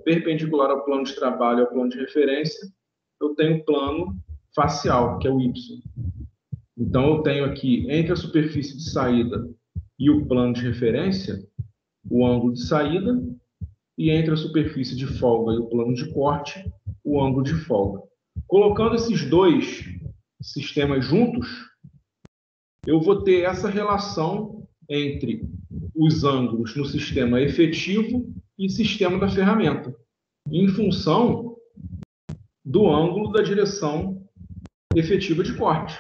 Perpendicular ao plano de trabalho e ao plano de referência, eu tenho o plano facial, que é o Y. Então, eu tenho aqui, entre a superfície de saída e o plano de referência, o ângulo de saída, e entre a superfície de folga e o plano de corte, o ângulo de folga. Colocando esses dois sistemas juntos, eu vou ter essa relação entre os ângulos no sistema efetivo e sistema da ferramenta, em função do ângulo da direção efetiva de corte.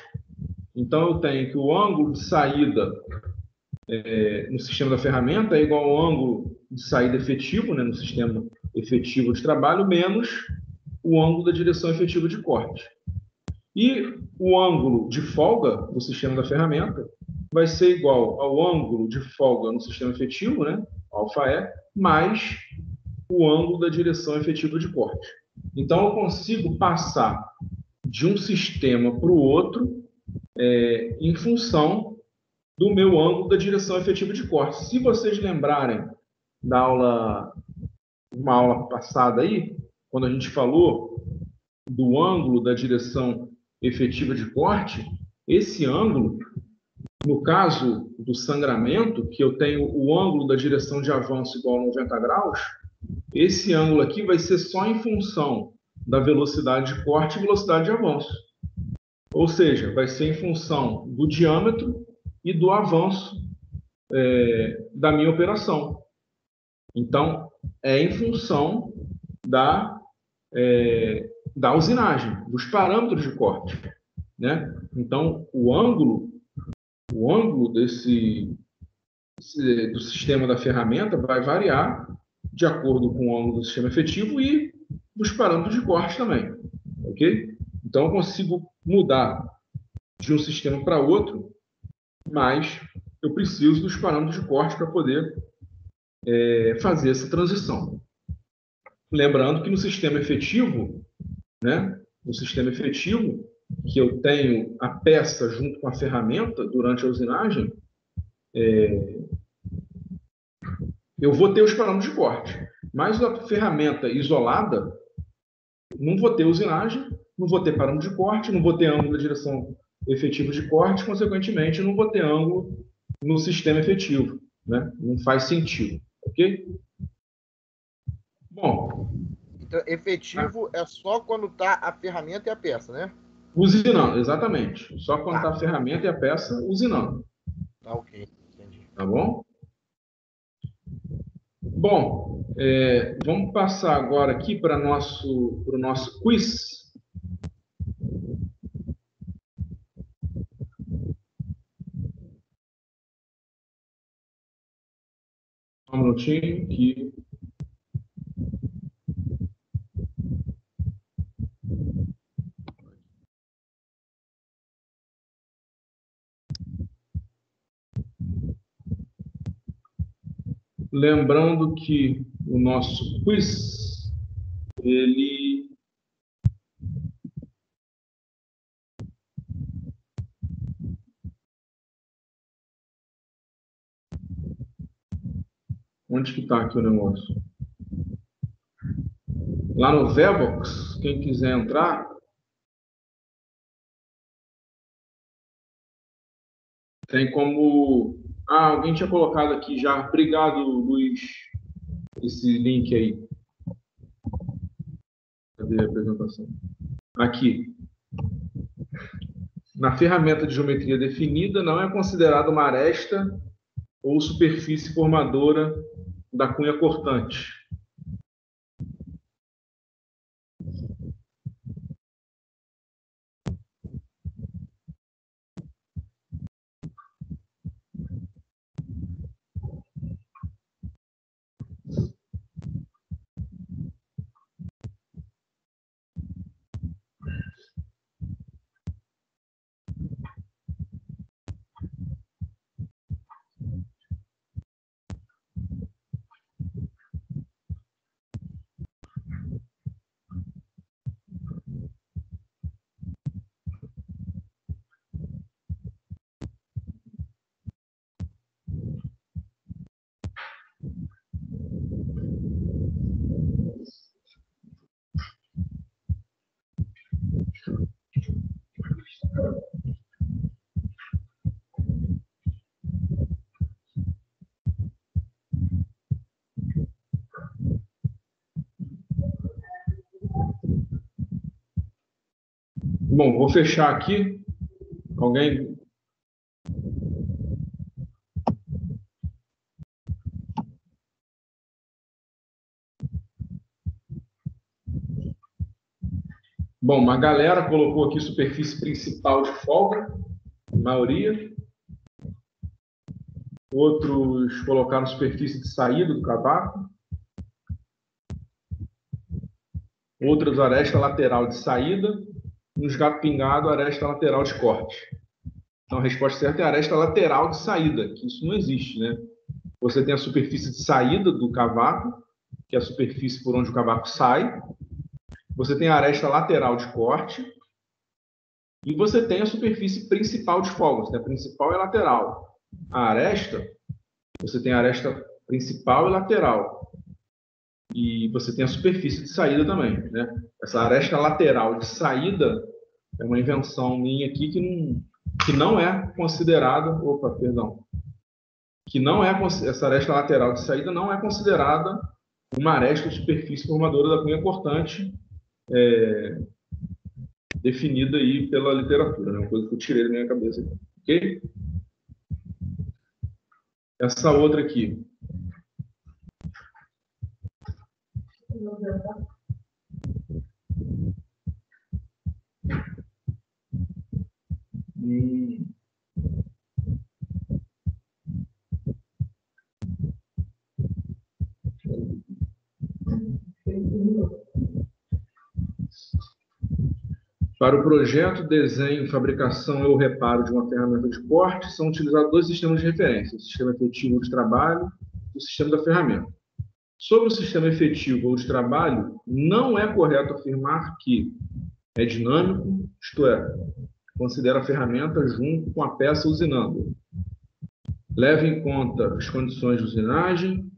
Então, eu tenho que o ângulo de saída no sistema da ferramenta é igual ao ângulo de saída efetivo, né, no sistema efetivo de trabalho, menos o ângulo da direção efetiva de corte. E o ângulo de folga do sistema da ferramenta vai ser igual ao ângulo de folga no sistema efetivo, né, αe, mais o ângulo da direção efetiva de corte. Então, eu consigo passar de um sistema para o outro em função do meu ângulo da direção efetiva de corte. Se vocês lembrarem da aula, uma aula passada aí, quando a gente falou do ângulo da direção efetiva de corte, esse ângulo, no caso do sangramento, que eu tenho o ângulo da direção de avanço igual a 90 graus, esse ângulo aqui vai ser só em função da velocidade de corte e velocidade de avanço. Ou seja, vai ser em função do diâmetro e do avanço da minha operação. Então, é em função da usinagem, dos parâmetros de corte, né? Então, o ângulo do sistema da ferramenta vai variar de acordo com o ângulo do sistema efetivo e dos parâmetros de corte também, ok? Então, eu consigo mudar de um sistema para outro, mas eu preciso dos parâmetros de corte para poder fazer essa transição. Lembrando que no sistema efetivo, né, no sistema efetivo, que eu tenho a peça junto com a ferramenta durante a usinagem, eu vou ter os parâmetros de corte. Mas a ferramenta isolada, não vou ter usinagem, não vou ter parâmetro de corte, não vou ter ângulo da direção efetiva de corte, consequentemente, não vou ter ângulo no sistema efetivo, né? Não faz sentido, ok? Bom. Então, efetivo é só quando está a ferramenta e a peça, né? Usinando, exatamente. Só quando está a ferramenta e a peça usinando. Tá, ok. Entendi. Tá bom? Bom, vamos passar agora aqui para o nosso quiz. Um minutinho que... Lembrando que o nosso quiz, ele onde que está aqui o negócio? Lá no Vebox, quem quiser entrar, tem como... Ah, alguém tinha colocado aqui já. Obrigado, Luiz. Esse link aí. Cadê a apresentação? Aqui. Na ferramenta de geometria definida, não é considerada uma aresta ou superfície formadora da cunha cortante. Bom, vou fechar aqui. Alguém? Bom, uma galera colocou aqui superfície principal de folga, a maioria. Outros colocaram superfície de saída do cavaco. Outros, aresta lateral de saída. Nos gato pingado, aresta lateral de corte. Então, a resposta certa é aresta lateral de saída, que isso não existe, né? Você tem a superfície de saída do cavaco, que é a superfície por onde o cavaco sai. Você tem a aresta lateral de corte. E você tem a superfície principal de folga. A principal e a lateral. A aresta, você tem a aresta principal e lateral. E você tem a superfície de saída também, né? Essa aresta lateral de saída é uma invenção minha aqui que não é considerada... Opa, perdão. Que não é... Essa aresta lateral de saída não é considerada uma aresta de superfície formadora da cunha cortante definida aí pela literatura, né? Uma coisa que eu tirei da minha cabeça aqui. Ok? Essa outra aqui. Para o projeto, desenho, fabricação ou reparo de uma ferramenta de corte, são utilizados dois sistemas de referência: o sistema efetivo de trabalho e o sistema da ferramenta. Sobre o sistema efetivo ou de trabalho, não é correto afirmar que é dinâmico, isto é, considera a ferramenta junto com a peça usinando. Leva em conta as condições de usinagem,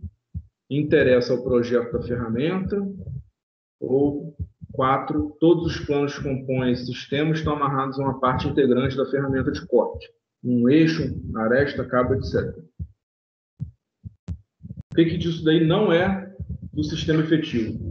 interessa ao projeto da ferramenta, ou 4. Todos os planos que compõem esse sistema estão amarrados a uma parte integrante da ferramenta de corte, um eixo, aresta, cabo, etc. O que disso daí não é do sistema efetivo?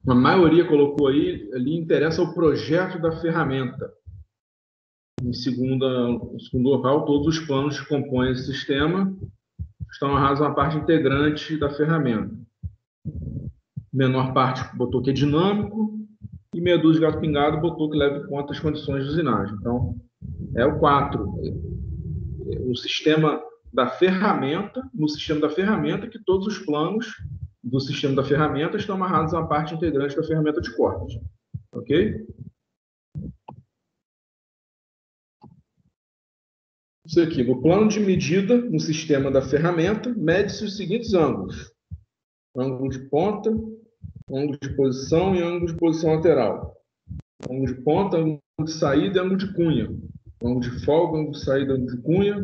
A maioria colocou aí, ali interessa o projeto da ferramenta. Em segundo local, todos os planos que compõem esse sistema estão amarrados a uma parte integrante da ferramenta. Menor parte botou que é dinâmico e meia dúzia de gato pingado botou que leva em conta as condições de usinagem. Então, é o 4. O sistema da ferramenta, no sistema da ferramenta, que todos os planos do sistema da ferramenta estão amarrados a uma parte integrante da ferramenta de corte. Ok? Isso aqui, o plano de medida no sistema da ferramenta mede-se os seguintes ângulos: ângulo de ponta, ângulo de posição e ângulo de posição lateral. Ângulo de ponta, ângulo de saída e ângulo de cunha. Ângulo de folga, ângulo de saída, ângulo de cunha.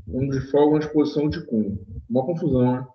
Ângulo de folga, ângulo de posição de cunha. Uma confusão, né?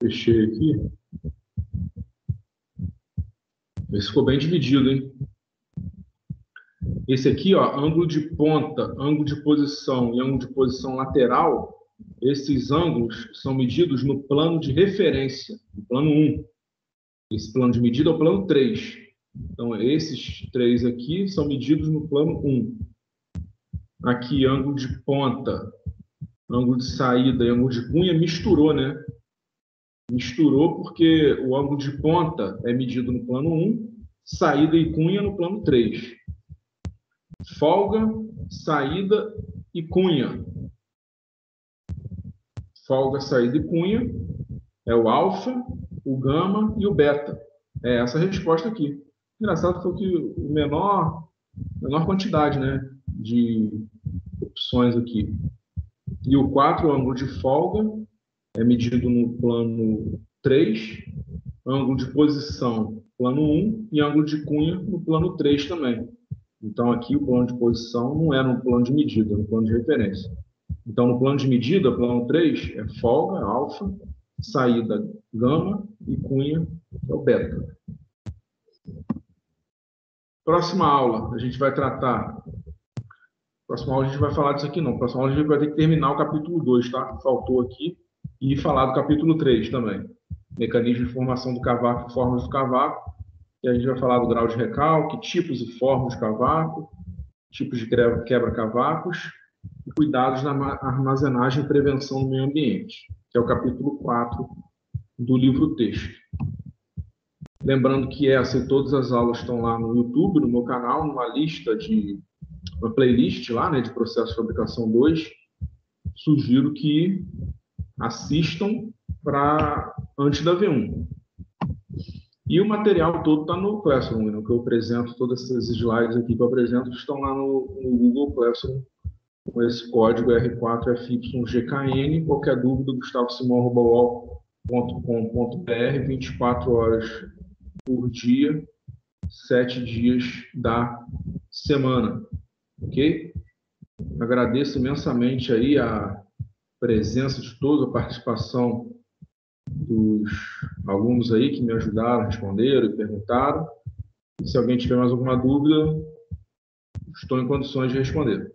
Fechei aqui. Esse ficou bem dividido, hein? Esse aqui, ó, ângulo de ponta, ângulo de posição e ângulo de posição lateral, esses ângulos são medidos no plano de referência, no plano 1. Esse plano de medida é o plano 3. Então, esses 3 aqui são medidos no plano 1. Aqui, ângulo de ponta, ângulo de saída e ângulo de cunha misturou, né? Misturou porque o ângulo de ponta é medido no plano 1, saída e cunha no plano 3. Folga, saída e cunha. Folga, saída e cunha é o alfa, o gama e o beta. É essa a resposta aqui. Engraçado foi que o menor quantidade, né, de opções aqui. E o 4, o ângulo de folga, é medido no plano 3, ângulo de posição, plano 1, e ângulo de cunha no plano 3 também. Então, aqui o plano de posição não é no plano de medida, é no plano de referência. Então, no plano de medida, plano 3, é folga, alfa, saída, gama, e cunha, é o beta. Próxima aula, a gente vai tratar... Próxima aula a gente vai falar disso aqui não. Próxima aula a gente vai ter que terminar o capítulo 2, tá? Faltou aqui. E falar do capítulo 3 também. Mecanismo de formação do cavaco e formas do cavaco. E a gente vai falar do grau de recalque, tipos e formas de cavaco, tipos de quebra-cavacos e cuidados na armazenagem e prevenção do meio ambiente, que é o capítulo 4 do livro texto. Lembrando que essa e todas as aulas estão lá no YouTube, no meu canal, numa playlist lá, né, de processo de fabricação 2. Sugiro que assistam antes da V1. E o material todo está no Classroom, no que eu apresento, todas essas slides aqui que eu apresento estão lá no Google Classroom, com esse código R4FYGKN. Qualquer dúvida, gustavosimão@uol.com.br, 24 horas por dia, 7 dias da semana. Ok? Agradeço imensamente aí a presença de todos, a participação dos alunos aí que me ajudaram, responderam e perguntaram. E se alguém tiver mais alguma dúvida, estou em condições de responder.